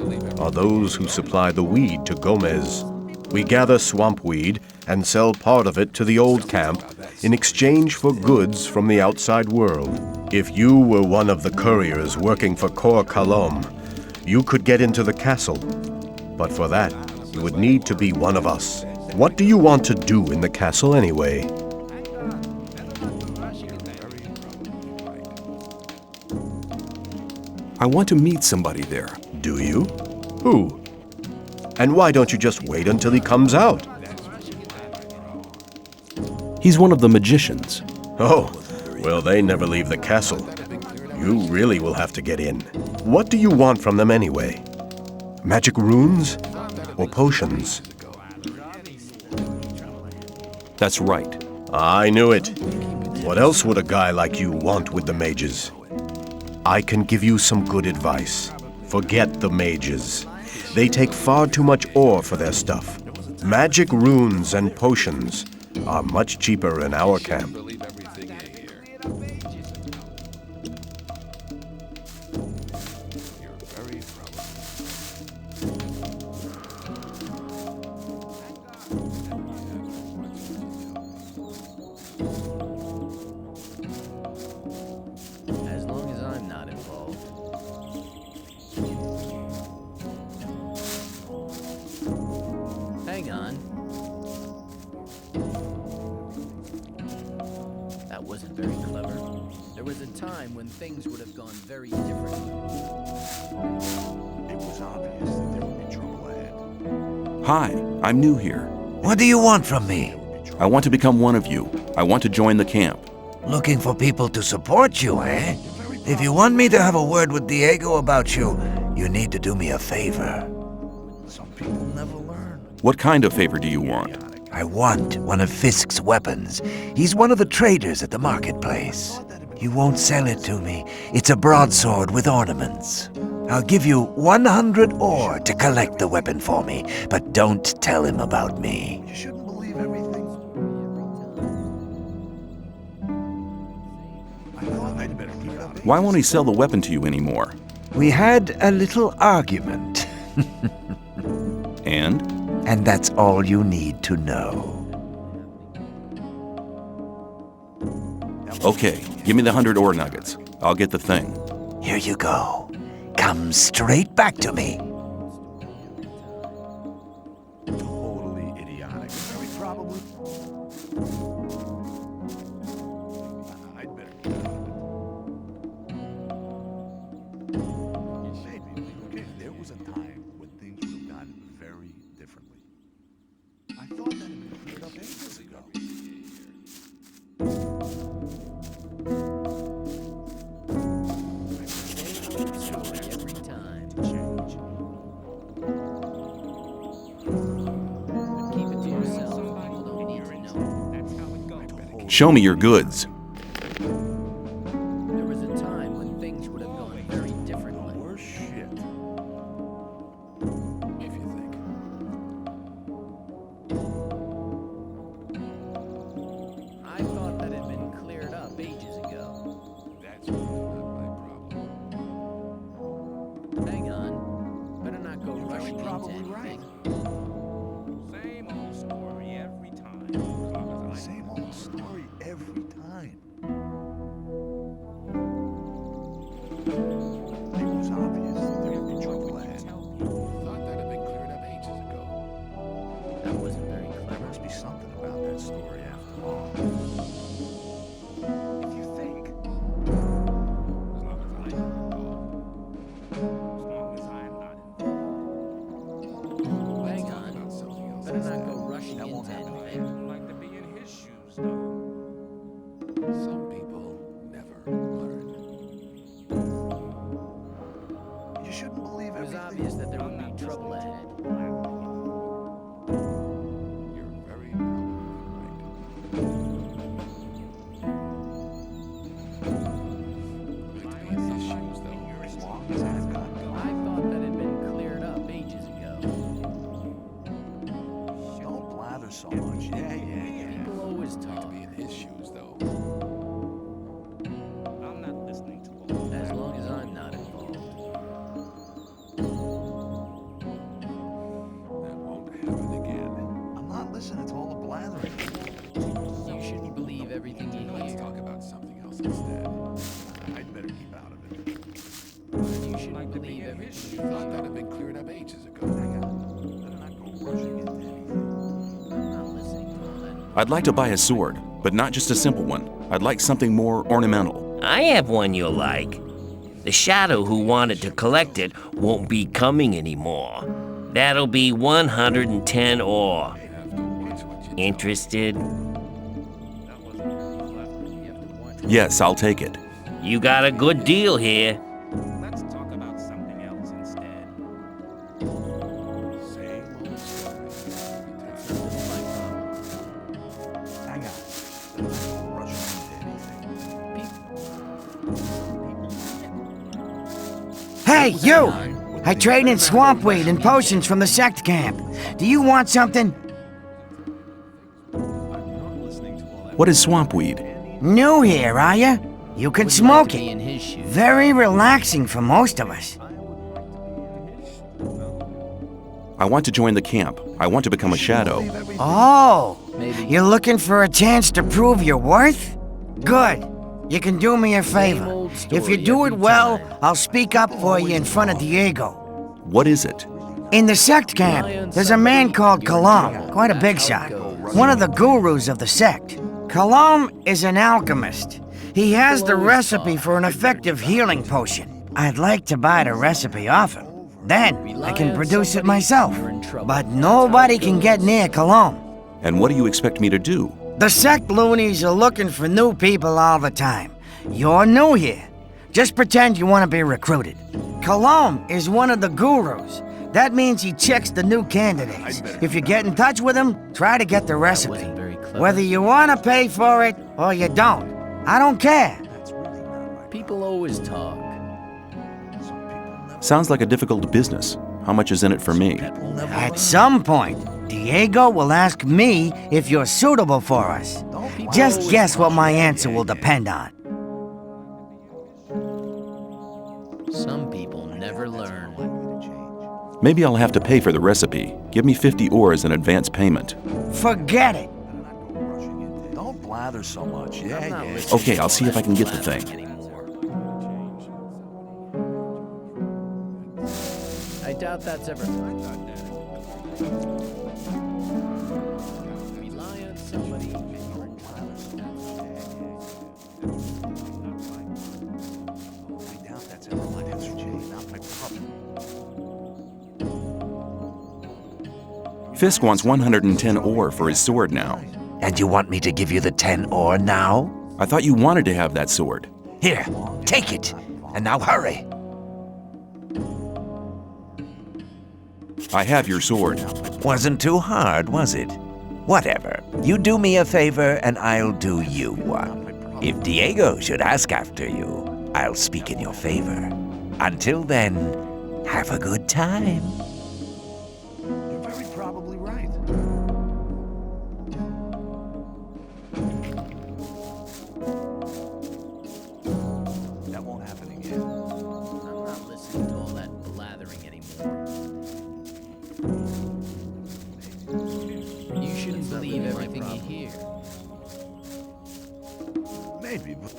Speaker 13: are those who supply the weed to Gomez. We gather swamp weed and sell part of it to the old camp in exchange for goods from the outside world. If you were one of the couriers working for Kor Kalom, you could get into the castle. But for that, you would need to be one of us. What do you want to do in the castle anyway?
Speaker 1: I want to meet somebody there.
Speaker 13: Do you? Who? And why don't you just wait until he comes out?
Speaker 1: He's one of the magicians.
Speaker 13: Oh, well, they never leave the castle. You really will have to get in. What do you want from them anyway? Magic runes? Or potions?
Speaker 1: That's right.
Speaker 13: I knew it. What else would a guy like you want with the mages? I can give you some good advice. Forget the mages. They take far too much ore for their stuff. Magic runes and potions are much cheaper in our camp.
Speaker 9: As long as I'm not involved. Hang on. That wasn't very clever. There was a time when things would have gone very different.
Speaker 2: It was obvious that there would be trouble ahead.
Speaker 1: Hi, I'm new here.
Speaker 6: What do you want from me?
Speaker 1: I want to become one of you. I want to join the camp.
Speaker 6: Looking for people to support you, eh? If you want me to have a word with Diego about you, you need to do me a favor.
Speaker 2: Some people never learn.
Speaker 1: What kind of favor do you want?
Speaker 6: I want one of Fisk's weapons. He's one of the traders at the marketplace. You won't sell it to me. It's a broadsword with ornaments. I'll give you 100 ore to collect the weapon for me, but don't tell him about me.
Speaker 2: You shouldn't believe everything. I thought I'd better keep out of
Speaker 1: Why won't he sell the weapon to you anymore?
Speaker 6: We had a little argument.
Speaker 1: And?
Speaker 6: And that's all you need to know.
Speaker 1: Okay, give me the 100 ore nuggets. I'll get the thing.
Speaker 6: Here you go. Come straight back to me.
Speaker 4: Totally idiotic. Very probably. I'd better keep out of it. Maybe. Okay, there was a time when things would have gone very differently. I thought that had been cleared up ages ago.
Speaker 1: Show me your goods.
Speaker 9: There was a time when things would have gone very differently.
Speaker 4: Worse shit. If you think.
Speaker 9: I thought that had been cleared up ages ago.
Speaker 4: That's not my problem.
Speaker 9: Hang on. Better not go rushing into anything.
Speaker 4: Same old story every time.
Speaker 2: Same old story every time. It was obvious that there would be trouble ahead.
Speaker 4: Thought that had been cleared up ages ago.
Speaker 9: That wasn't very
Speaker 2: There
Speaker 9: clever.
Speaker 2: must be something about that story after all. If you think.
Speaker 4: As long as I'm not involved. As long as I'm not involved.
Speaker 9: Hang on.
Speaker 4: About something else
Speaker 9: Better not
Speaker 4: instead.
Speaker 9: go rushing
Speaker 4: That won't
Speaker 9: into
Speaker 4: happen
Speaker 9: anything.
Speaker 4: again. I'd like to be in his shoes, though. Some people never learn.
Speaker 2: You shouldn't believe
Speaker 9: It was
Speaker 2: everything.
Speaker 9: obvious that there would be trouble ahead.
Speaker 4: You're very probably right. I'd be in his shoes, though.
Speaker 2: As long as I've got
Speaker 9: I thought that had been cleared up ages ago.
Speaker 2: Don't blather so much. Yeah.
Speaker 9: People always
Speaker 4: I'd like to
Speaker 9: talk.
Speaker 4: be in his shoes, though. I'm not listening to all
Speaker 9: As long as I'm not involved.
Speaker 4: that. Won't happen again.
Speaker 2: I'm not listening to all the blathering.
Speaker 9: You shouldn't believe everything you
Speaker 4: Let's
Speaker 9: hear.
Speaker 4: talk about something else instead. I'd better keep out of it.
Speaker 9: You
Speaker 4: I'd
Speaker 9: shouldn't
Speaker 4: like to be
Speaker 9: believe
Speaker 4: in his
Speaker 9: everything
Speaker 4: shoes.
Speaker 9: you
Speaker 4: Thought that
Speaker 9: hear.
Speaker 4: had been cleared up ages ago. Hang on. Better not go rushing into anything.
Speaker 9: I'm not listening to all that.
Speaker 1: I'd like to buy a sword, but not just a simple one. I'd like something more ornamental.
Speaker 8: I have one you'll like. The shadow who wanted to collect it won't be coming anymore. That'll be 110 ore. Interested?
Speaker 1: Yes, I'll take it.
Speaker 8: You got a good deal here.
Speaker 4: Let's talk about something else instead. Same old story.
Speaker 2: Hang on. Don't go rushing into anything.
Speaker 16: Hey, you! I trade in swamp weed and potions from the sect camp. Do you want something?
Speaker 1: What is swamp weed?
Speaker 16: New here, are ya? You can smoke
Speaker 9: Be
Speaker 16: it.
Speaker 9: in his shoes.
Speaker 16: Very relaxing for most of us.
Speaker 1: I want to join the camp. I want to become a shadow.
Speaker 16: Oh,
Speaker 9: Maybe.
Speaker 16: you're looking for a chance to prove your worth? Good. You can do me a favor.
Speaker 9: old
Speaker 16: If you
Speaker 9: story
Speaker 16: do it
Speaker 9: every
Speaker 16: well,
Speaker 9: time.
Speaker 16: I'll speak up for you in front of Diego.
Speaker 1: What is it?
Speaker 16: In the sect camp, there's a man called Kalam, quite a big shot. One of the gurus of the sect. Kalam is an alchemist. He has the recipe for an effective healing potion. I'd like to buy the recipe off him. Then I can produce it myself. But nobody can get near Kalam.
Speaker 1: And what do you expect me to do?
Speaker 16: The sect loonies are looking for new people all the time. You're new here. Just pretend you want to be recruited. Kalam is one of the gurus. That means he checks the new candidates. If you get in touch with him, try to get the recipe. Whether you want to pay for it or you don't. I don't care.
Speaker 9: People always talk.
Speaker 1: Sounds like a difficult business. How much is in it for me?
Speaker 16: At some point, Diego will ask me if you're suitable for us. Just guess what my answer will depend on.
Speaker 9: Some people never learn.
Speaker 1: Maybe I'll have to pay for the recipe. Give me 50 ore as an advance payment.
Speaker 16: Forget it.
Speaker 4: Don't blather so much. Yeah.
Speaker 1: Okay, I'll see if I can get the thing.
Speaker 9: I doubt that's ever. Rely on somebody.
Speaker 4: I doubt that's ever my answer, Jay. Not my problem.
Speaker 1: Fisk wants 110 ore for his sword now.
Speaker 6: And you want me to give you the 10 ore now?
Speaker 1: I thought you wanted to have that sword.
Speaker 6: Here, take it. And now hurry.
Speaker 1: I have your sword.
Speaker 6: Wasn't too hard, was it? Whatever. You do me a favor and I'll do you one. If Diego should ask after you, I'll speak in your favor. Until then, have a good time.
Speaker 4: You're very probably right. That won't happen again.
Speaker 9: I'm not listening to all that blathering anymore. You shouldn't believe everything you hear.
Speaker 4: Maybe, but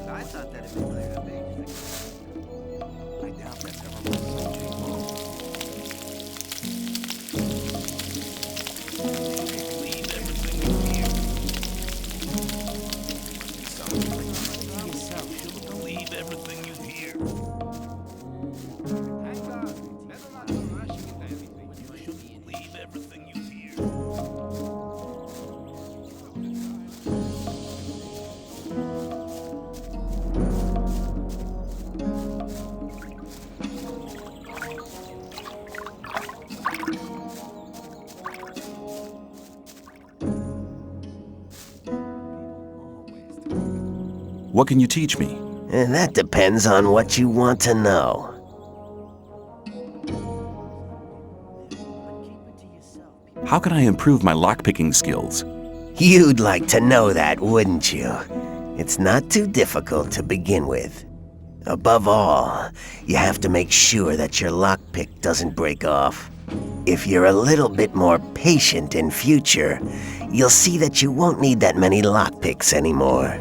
Speaker 4: I thought that'd be clear to me. I doubt that's ever believe everything you hear. Believe everything you hear.
Speaker 1: What can you teach me?
Speaker 15: And that depends on what you want to know.
Speaker 1: How can I improve my lockpicking skills?
Speaker 15: You'd like to know that, wouldn't you? It's not too difficult to begin with. Above all, you have to make sure that your lockpick doesn't break off. If you're a little bit more patient in future, you'll see that you won't need that many lockpicks anymore.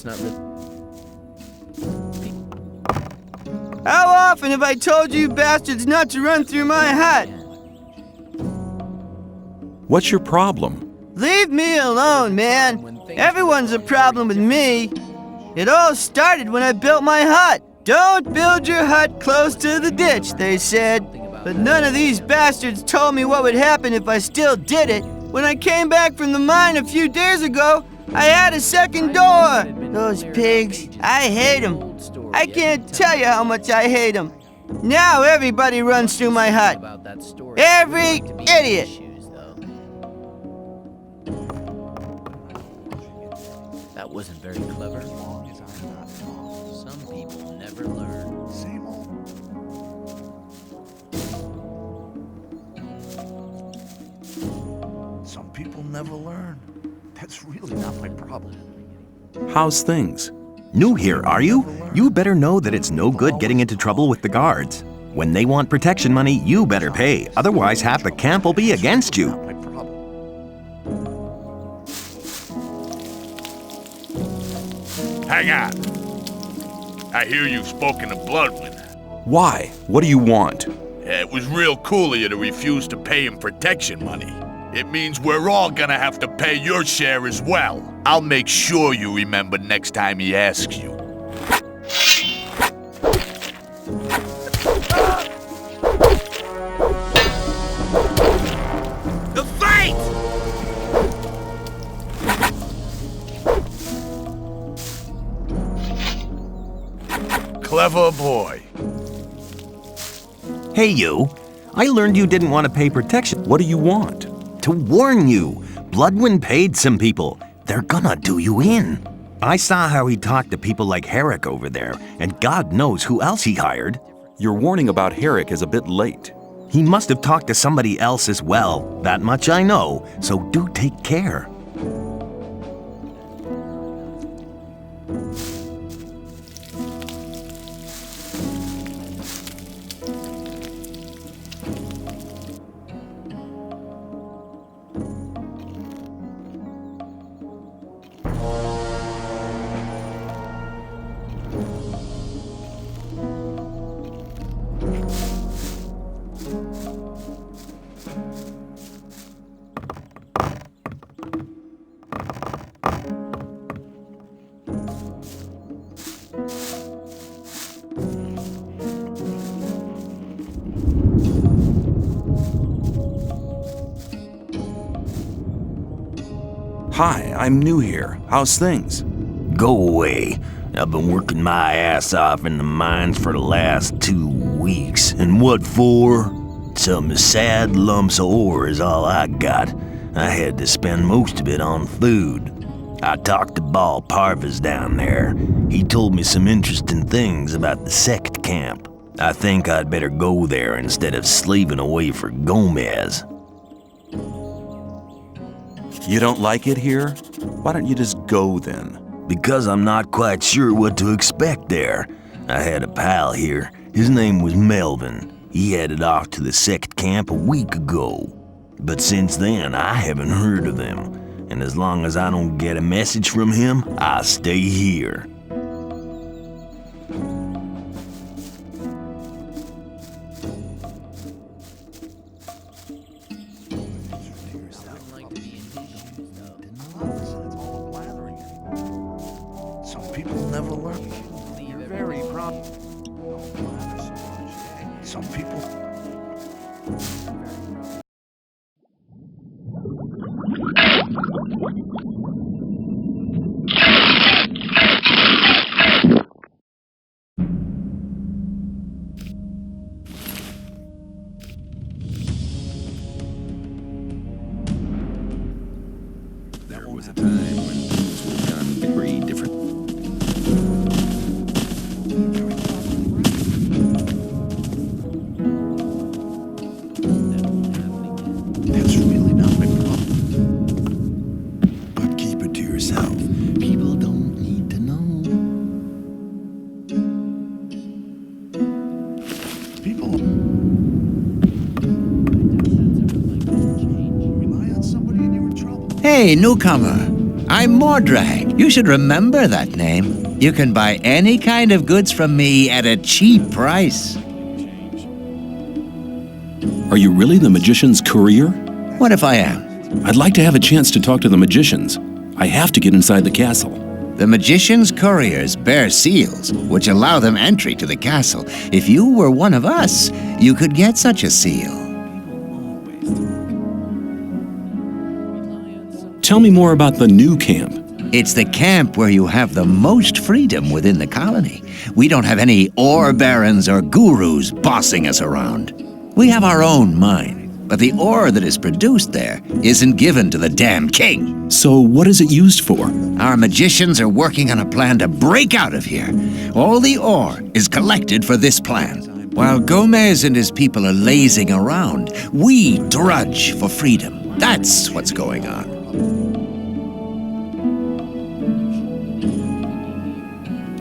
Speaker 9: Not really.
Speaker 18: How often have I told you bastards not to run through my hut?
Speaker 1: What's your problem?
Speaker 18: Leave me alone, man. Everyone's a problem with me. It all started when I built my hut. Don't build your hut close to the ditch, they said. But none of these bastards told me what would happen if I still did it. When I came back from the mine a few days ago, I had a second door. Those pigs, I hate them. I can't tell you how much I hate them. Now everybody runs through my hut. Every idiot.
Speaker 9: That wasn't very clever. Some people never learn.
Speaker 4: Same old. Some people never learn. That's It's really not my problem.
Speaker 1: How's things?
Speaker 10: New here, are you? You better know that it's no good getting into trouble with the guards. When they want protection money, you better pay. Otherwise, half the camp will be against you.
Speaker 7: Hang on. I hear you've spoken to Bloodwind.
Speaker 1: Why? What do you want?
Speaker 7: It was real cool of you to refuse to pay him protection money. It means we're all gonna have to pay your share as well. I'll make sure you remember next time he asks you.
Speaker 18: The fight!
Speaker 7: Clever boy.
Speaker 10: Hey, you. I learned you didn't want to pay protection.
Speaker 1: What do you want?
Speaker 10: To warn you, Bloodwind paid some people. They're gonna do you in. I saw how he talked to people like Herrick over there, and God knows who else he hired.
Speaker 1: Your warning about Herrick is a bit late.
Speaker 10: He must have talked to somebody else as well. That much I know, so do take care.
Speaker 1: Hi, I'm new here. How's things?
Speaker 10: Go away. I've been working my ass off in the mines for the last 2 weeks. And what for? Some sad lumps of ore is all I got. I had to spend most of it on food. I talked to Ball Parvis down there. He told me some interesting things about the sect camp. I think I'd better go there instead of slaving away for Gomez.
Speaker 1: You don't like it here? Why don't you just go then?
Speaker 10: Because I'm not quite sure what to expect there. I had a pal here. His name was Melvin. He headed off to the sect camp a week ago. But since then, I haven't heard of him. And as long as I don't get a message from him, I'll stay here.
Speaker 4: Some people never learn. You're very proud. Some people.
Speaker 10: There was a time when things were done very different.
Speaker 2: That's really not my problem. But keep it to yourself. People don't need to know. People rely on somebody and you're in trouble.
Speaker 19: Hey, newcomer. I'm Mordrag. You should remember that name. You can buy any kind of goods from me at a cheap price.
Speaker 1: Are you really the magician's courier?
Speaker 19: What if I am?
Speaker 1: I'd like to have a chance to talk to the magicians. I have to get inside the castle.
Speaker 19: The magician's couriers bear seals, which allow them entry to the castle. If you were one of us, you could get such a seal.
Speaker 1: Tell me more about the new camp.
Speaker 19: It's the camp where you have the most freedom within the colony. We don't have any ore barons or gurus bossing us around. We have our own mine, but the ore that is produced there isn't given to the damn king.
Speaker 1: So what is it used for?
Speaker 19: Our magicians are working on a plan to break out of here. All the ore is collected for this plan. While Gomez and his people are lazing around, we drudge for freedom. That's what's going on.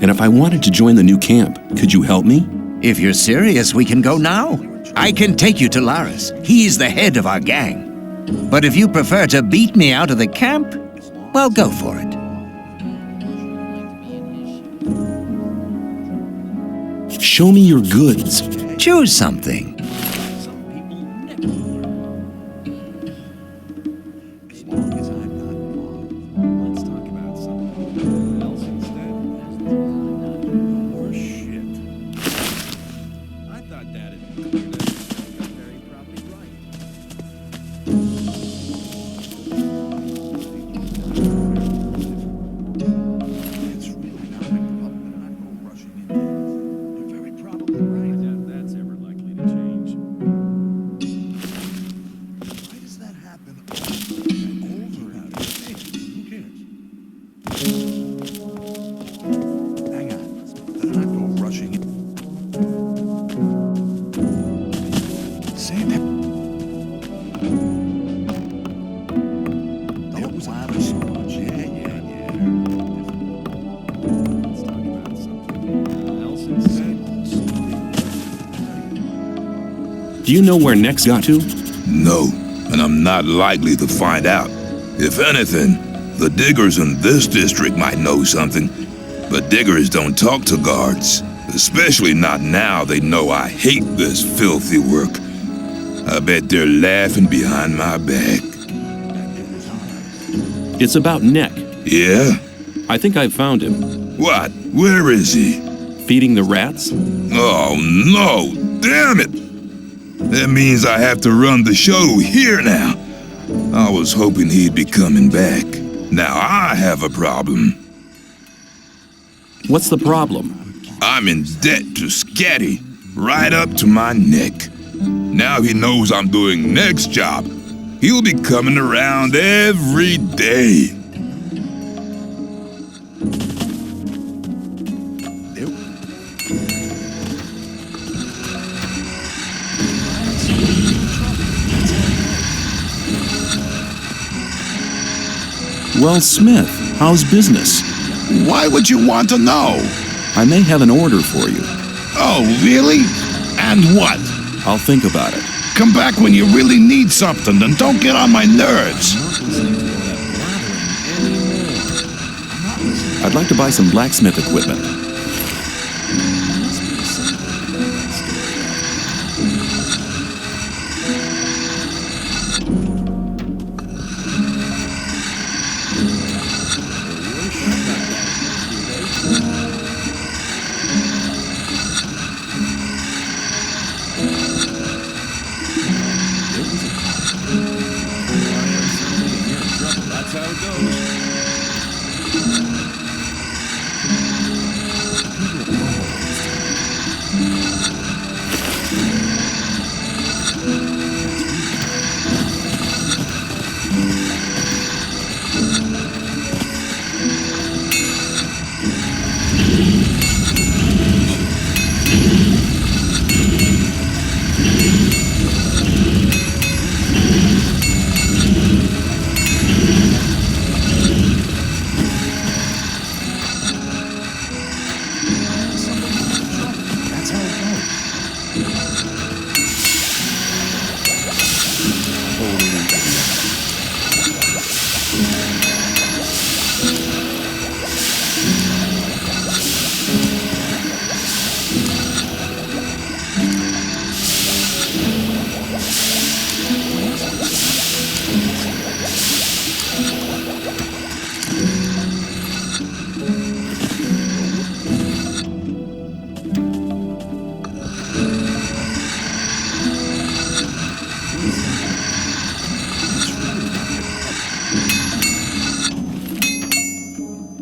Speaker 20: And if I wanted to join the new camp, could you help me?
Speaker 19: If you're serious, we can go now. I can take you to Laris. He's the head of our gang. But if you prefer to beat me out of the camp, well, go for it.
Speaker 20: Show me your goods.
Speaker 19: Choose something.
Speaker 20: Do you know where Nex got to?
Speaker 5: No, and I'm not likely to find out. If anything, the diggers in this district might know something, but diggers don't talk to guards, especially not now they know I hate this filthy work. I bet they're laughing behind my back.
Speaker 20: It's about Neck.
Speaker 5: Yeah?
Speaker 20: I think I've found him.
Speaker 5: What? Where is he?
Speaker 20: Feeding the rats?
Speaker 5: Oh no, damn it! That means I have to run the show here now. I was hoping he'd be coming back. Now I have a problem.
Speaker 20: What's the problem?
Speaker 5: I'm in debt to Scatty, right up to my neck. Now he knows I'm doing Neck's job. He'll be coming around every day.
Speaker 20: Well, Smith, how's business?
Speaker 2: Why would you want to know?
Speaker 20: I may have an order for you.
Speaker 2: Oh, really? And what?
Speaker 20: I'll think about it.
Speaker 2: Come back when you really need something, and don't get on my nerves.
Speaker 20: I'd like to buy some blacksmith equipment.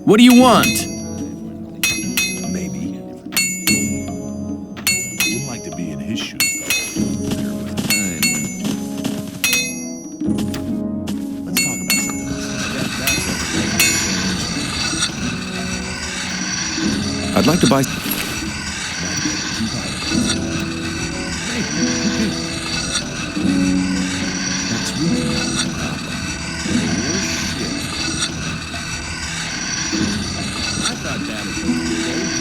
Speaker 17: What do you want?
Speaker 4: Maybe. Wouldn't like to be in his shoes, though. Let's talk about something else.
Speaker 20: I'd like to buy...
Speaker 4: That's really not my problem. I thought that was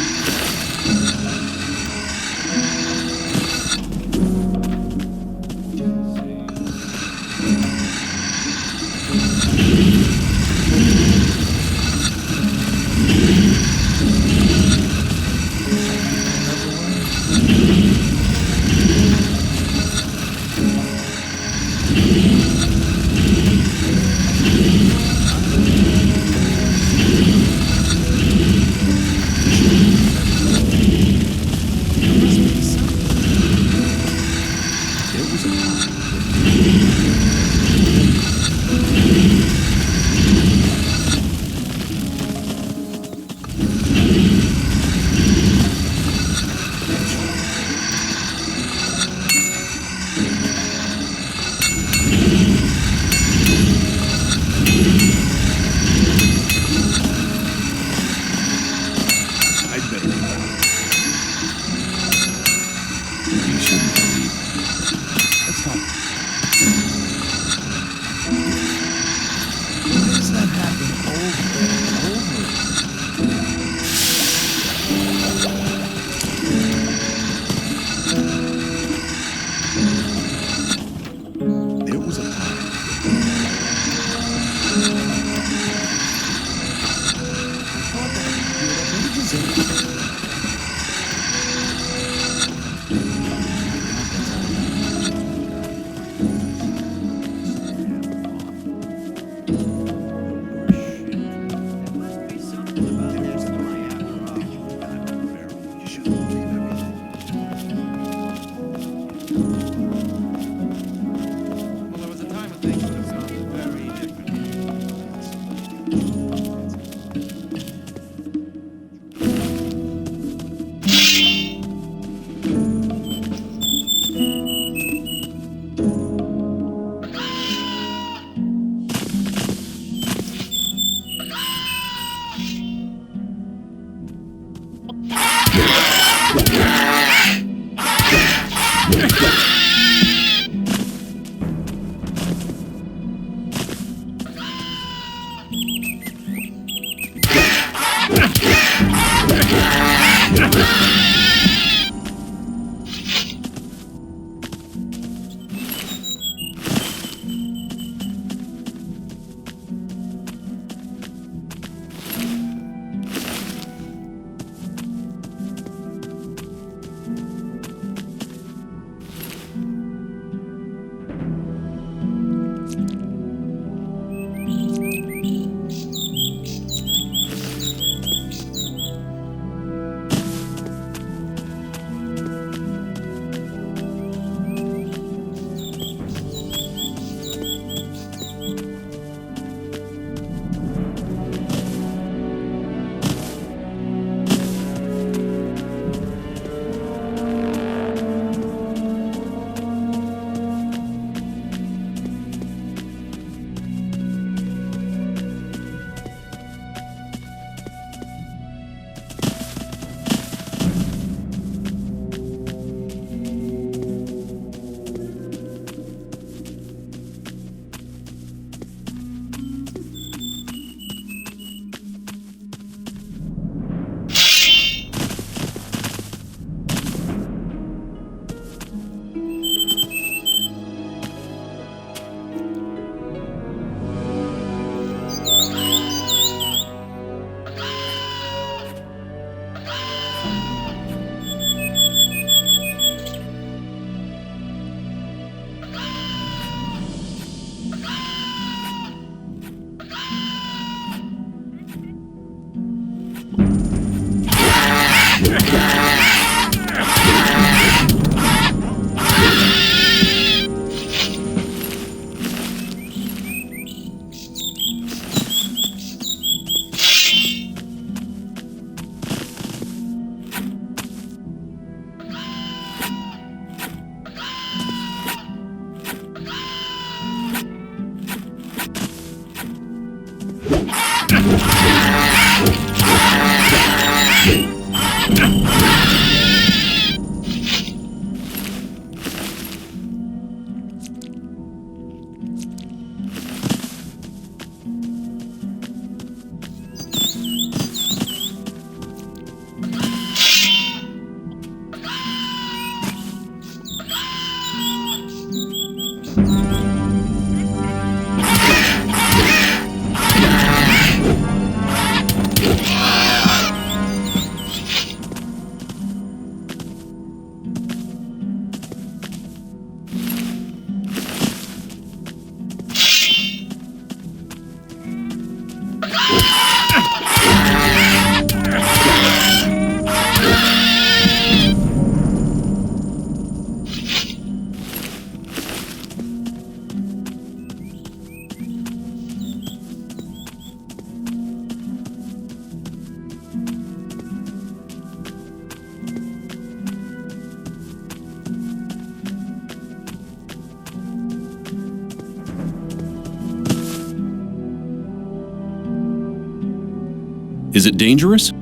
Speaker 20: Is it dangerous?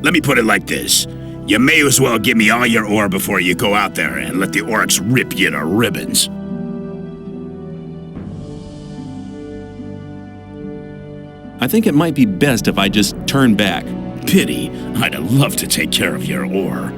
Speaker 11: Let me put it like this. You may as well give me all your ore before you go out there and let the orcs rip you to ribbons.
Speaker 20: I think it might be best if I just turn back.
Speaker 11: Pity. I'd have loved to take care of your ore.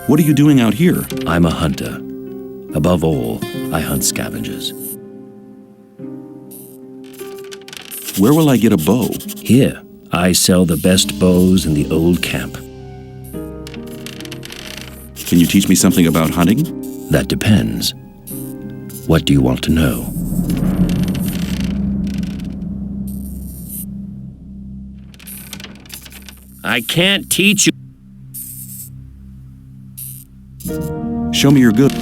Speaker 20: What are you doing out here?
Speaker 8: I'm a hunter. Above all, I hunt scavengers.
Speaker 20: Where will I get a bow?
Speaker 8: Here, I sell the best bows in the old camp.
Speaker 20: Can you teach me something about hunting?
Speaker 8: That depends. What do you want to know? I can't teach you.
Speaker 20: Show me your good.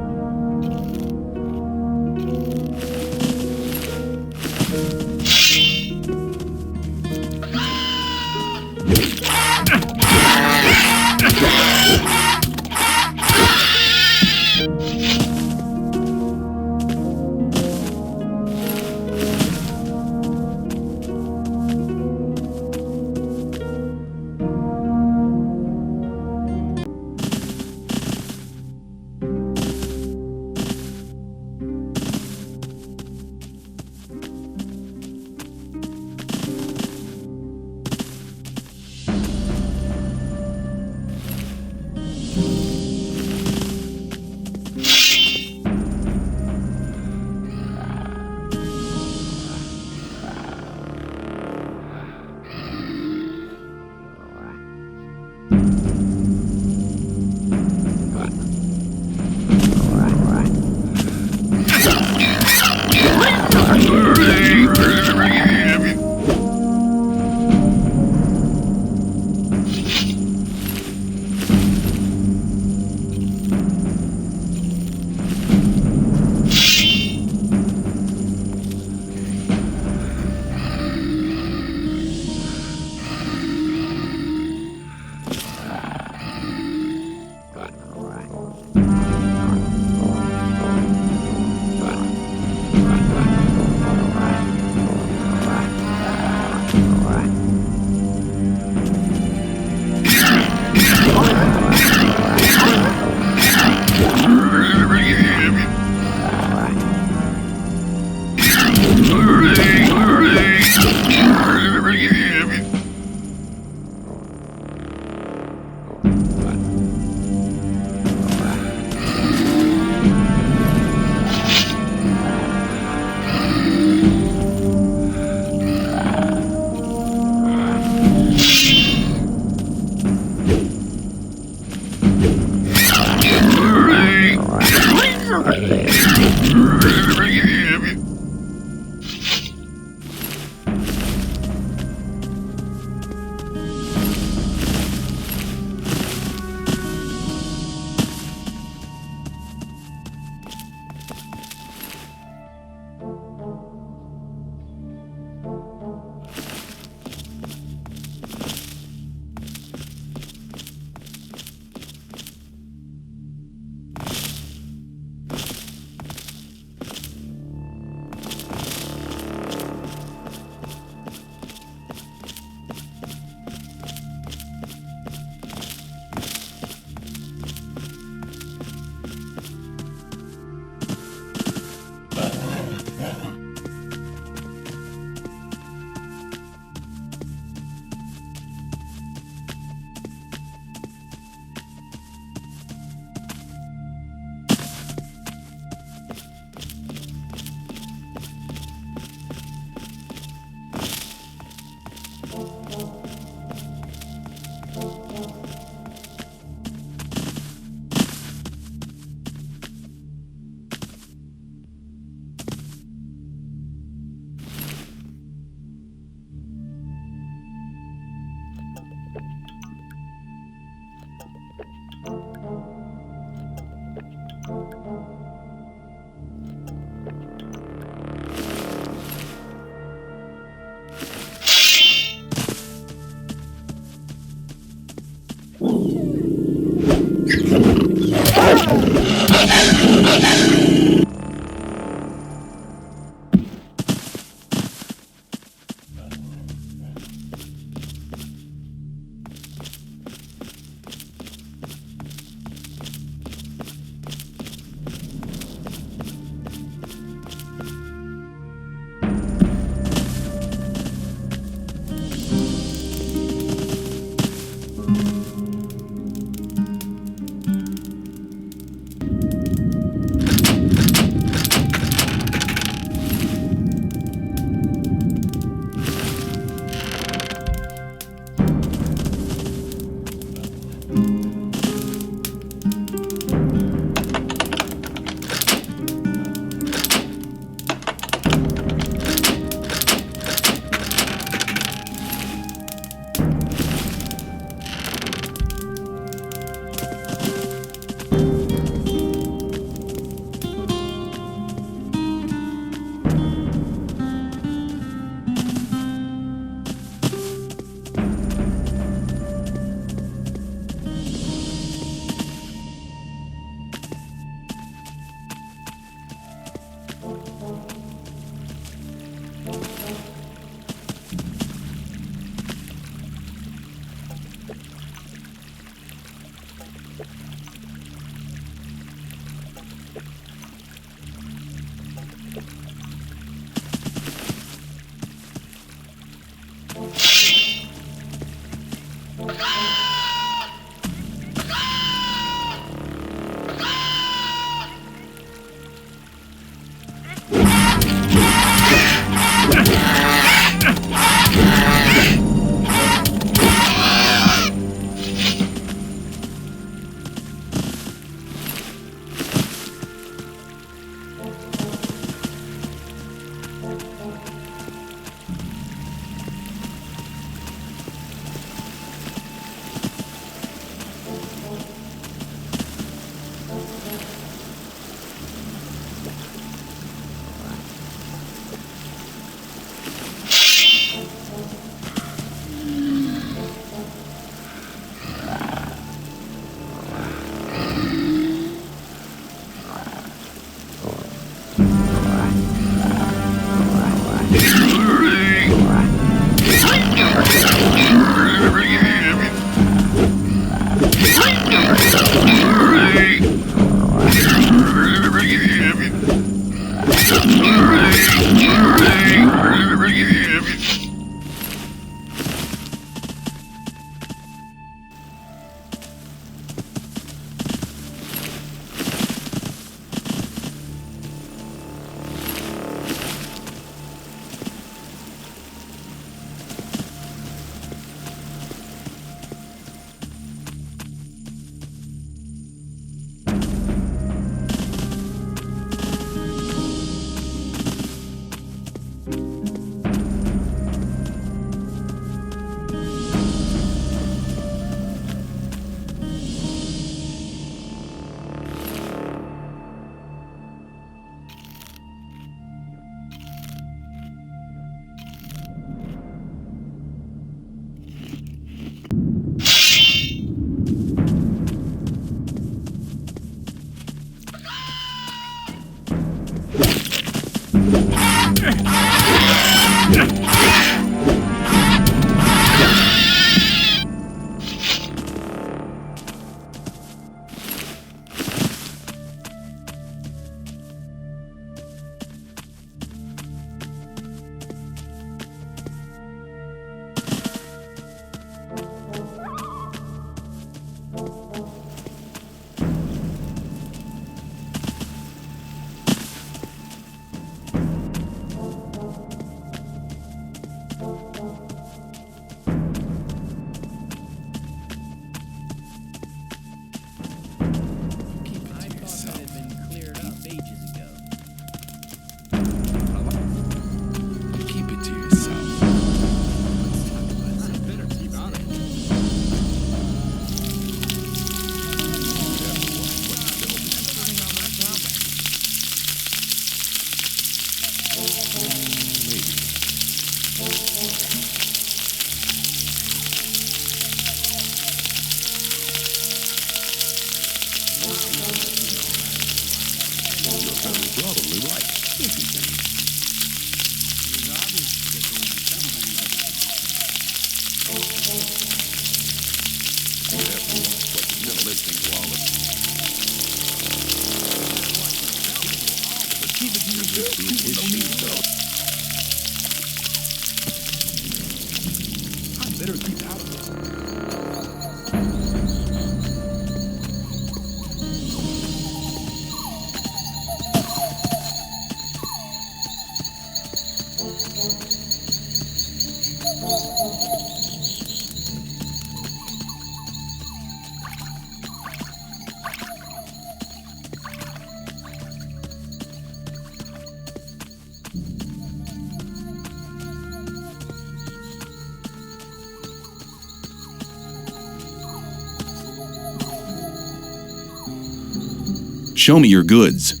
Speaker 20: Show me your goods.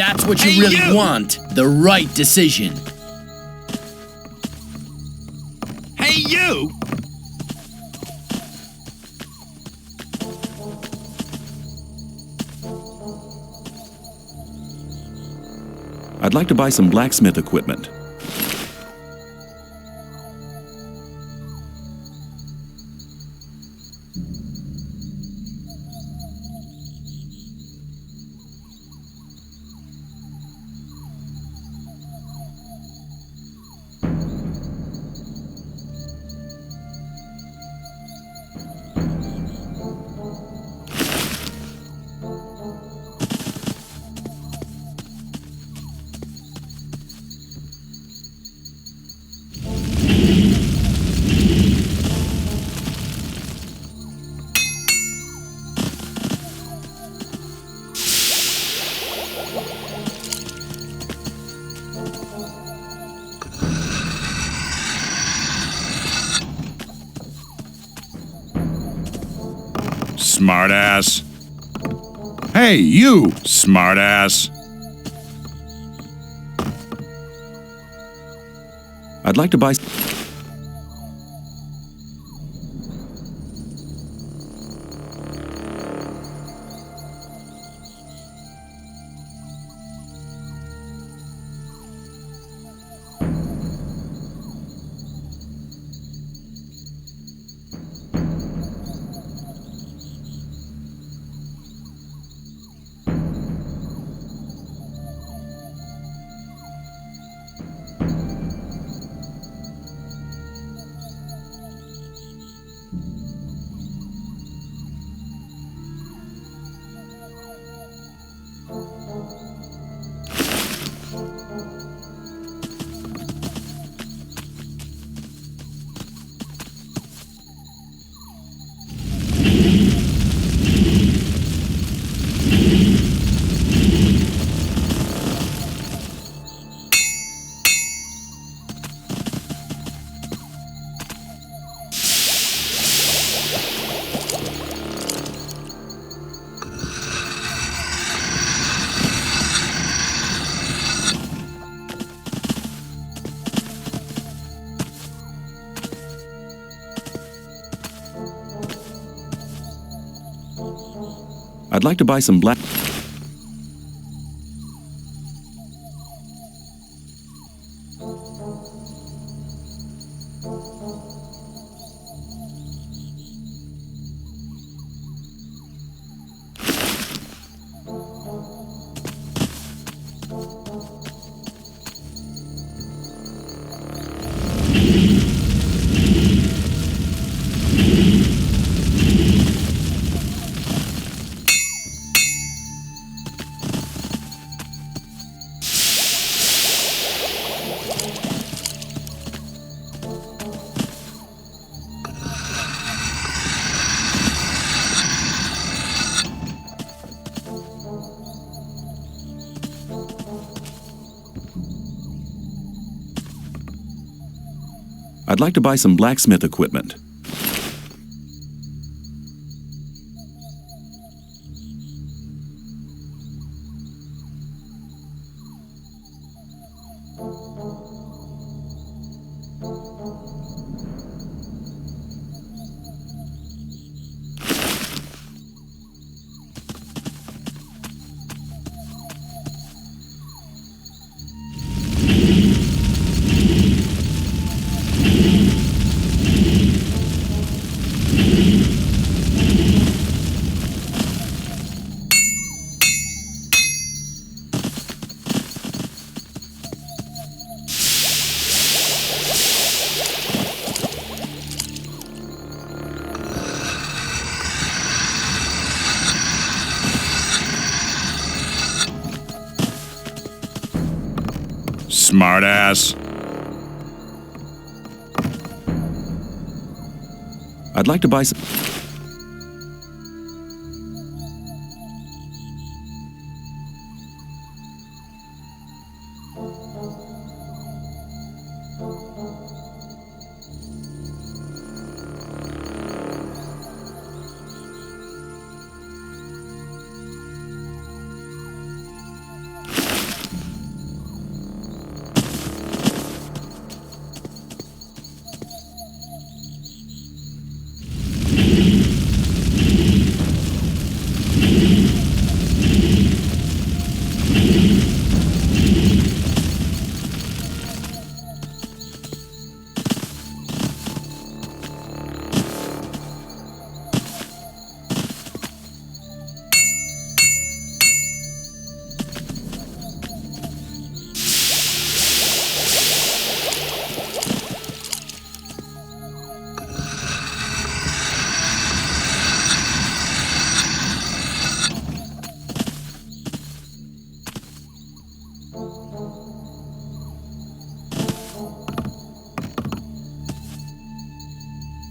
Speaker 17: That's what you really want. The right decision.
Speaker 20: Hey, you! I'd like to buy some blacksmith equipment.
Speaker 3: Smartass. Hey, you, smartass.
Speaker 20: I'd like to buy... I'd like to buy some black... I'd like to buy some blacksmith equipment.
Speaker 3: Smartass.
Speaker 20: I'd like to buy some...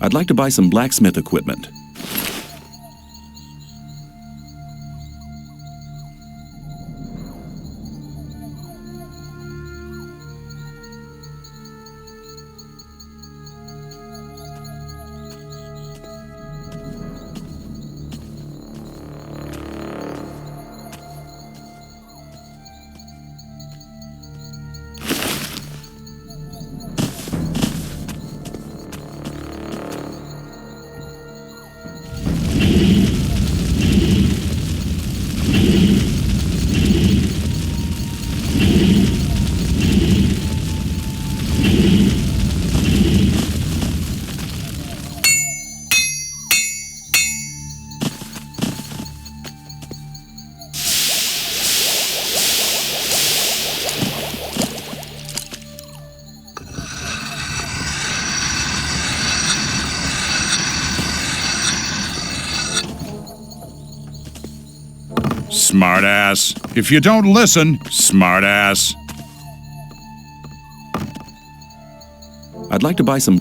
Speaker 20: I'd like to buy some blacksmith equipment.
Speaker 3: Smartass. If you don't listen, smartass.
Speaker 20: I'd like to buy some...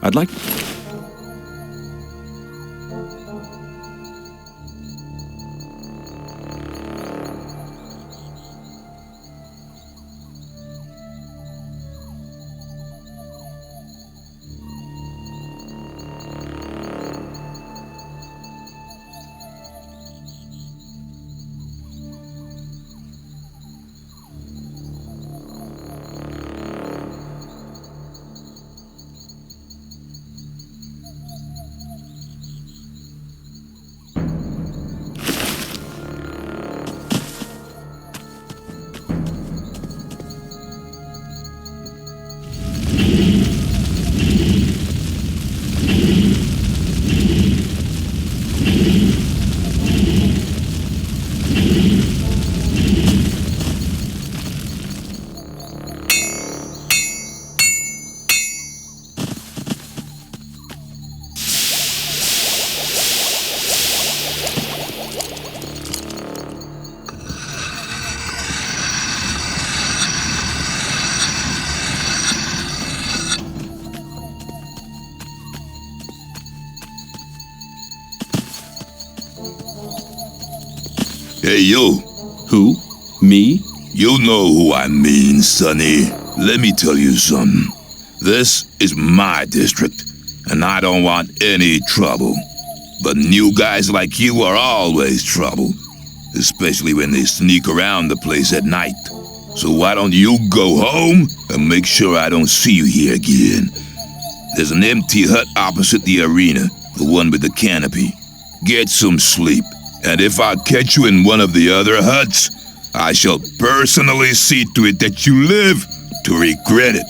Speaker 20: I'd like...
Speaker 2: Hey, you.
Speaker 20: Who? Me?
Speaker 2: You know who I mean, Sonny. Let me tell you something. This is my district, and I don't want any trouble. But new guys like you are always trouble, especially when they sneak around the place at night. So why don't you go home and make sure I don't see you here again? There's an empty hut opposite the arena, the one with the canopy. Get some sleep. And if I catch you in one of the other huts, I shall personally see to it that you live to regret it.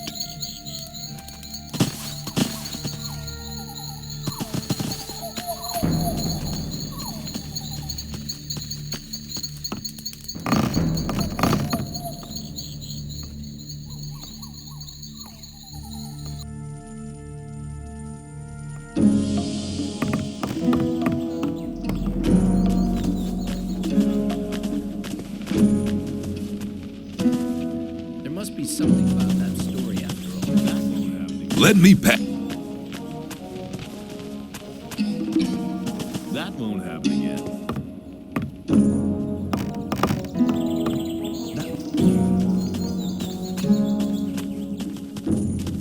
Speaker 19: Something about that story after all.
Speaker 2: Let me pack.
Speaker 4: That won't happen again.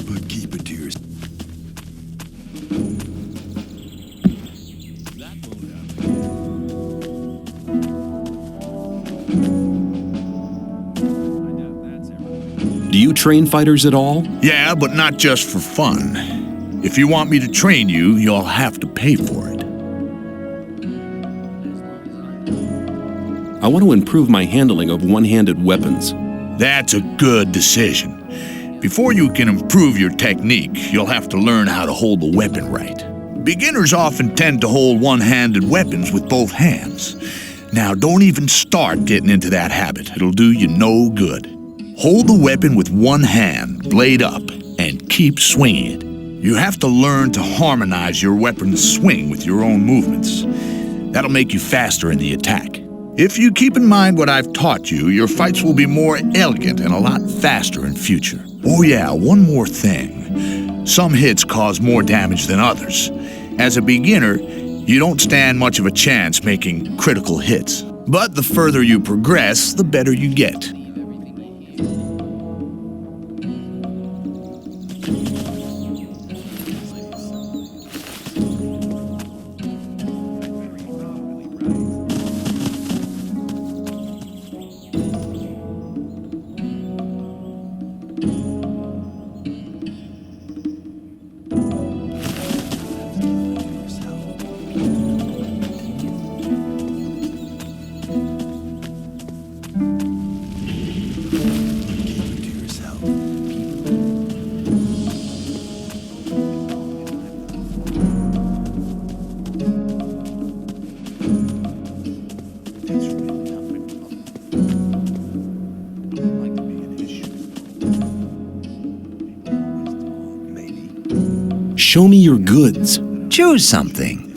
Speaker 2: But keep it to yourself.
Speaker 4: That won't happen.
Speaker 20: Do you train fighters at all?
Speaker 7: Yeah, but not just for fun. If you want me to train you, you'll have to pay for it.
Speaker 20: I want to improve my handling of one-handed weapons.
Speaker 7: That's a good decision. Before you can improve your technique, you'll have to learn how to hold the weapon right. Beginners often tend to hold one-handed weapons with both hands. Now, don't even start getting into that habit. It'll do you no good. Hold the weapon with one hand, blade up, and keep swinging it. You have to learn to harmonize your weapon's swing with your own movements. That'll make you faster in the attack. If you keep in mind what I've taught you, your fights will be more elegant and a lot faster in future. Oh yeah, one more thing. Some hits cause more damage than others. As a beginner, you don't stand much of a chance making critical hits. But the further you progress, the better you get.
Speaker 20: Show me your goods.
Speaker 19: Choose something.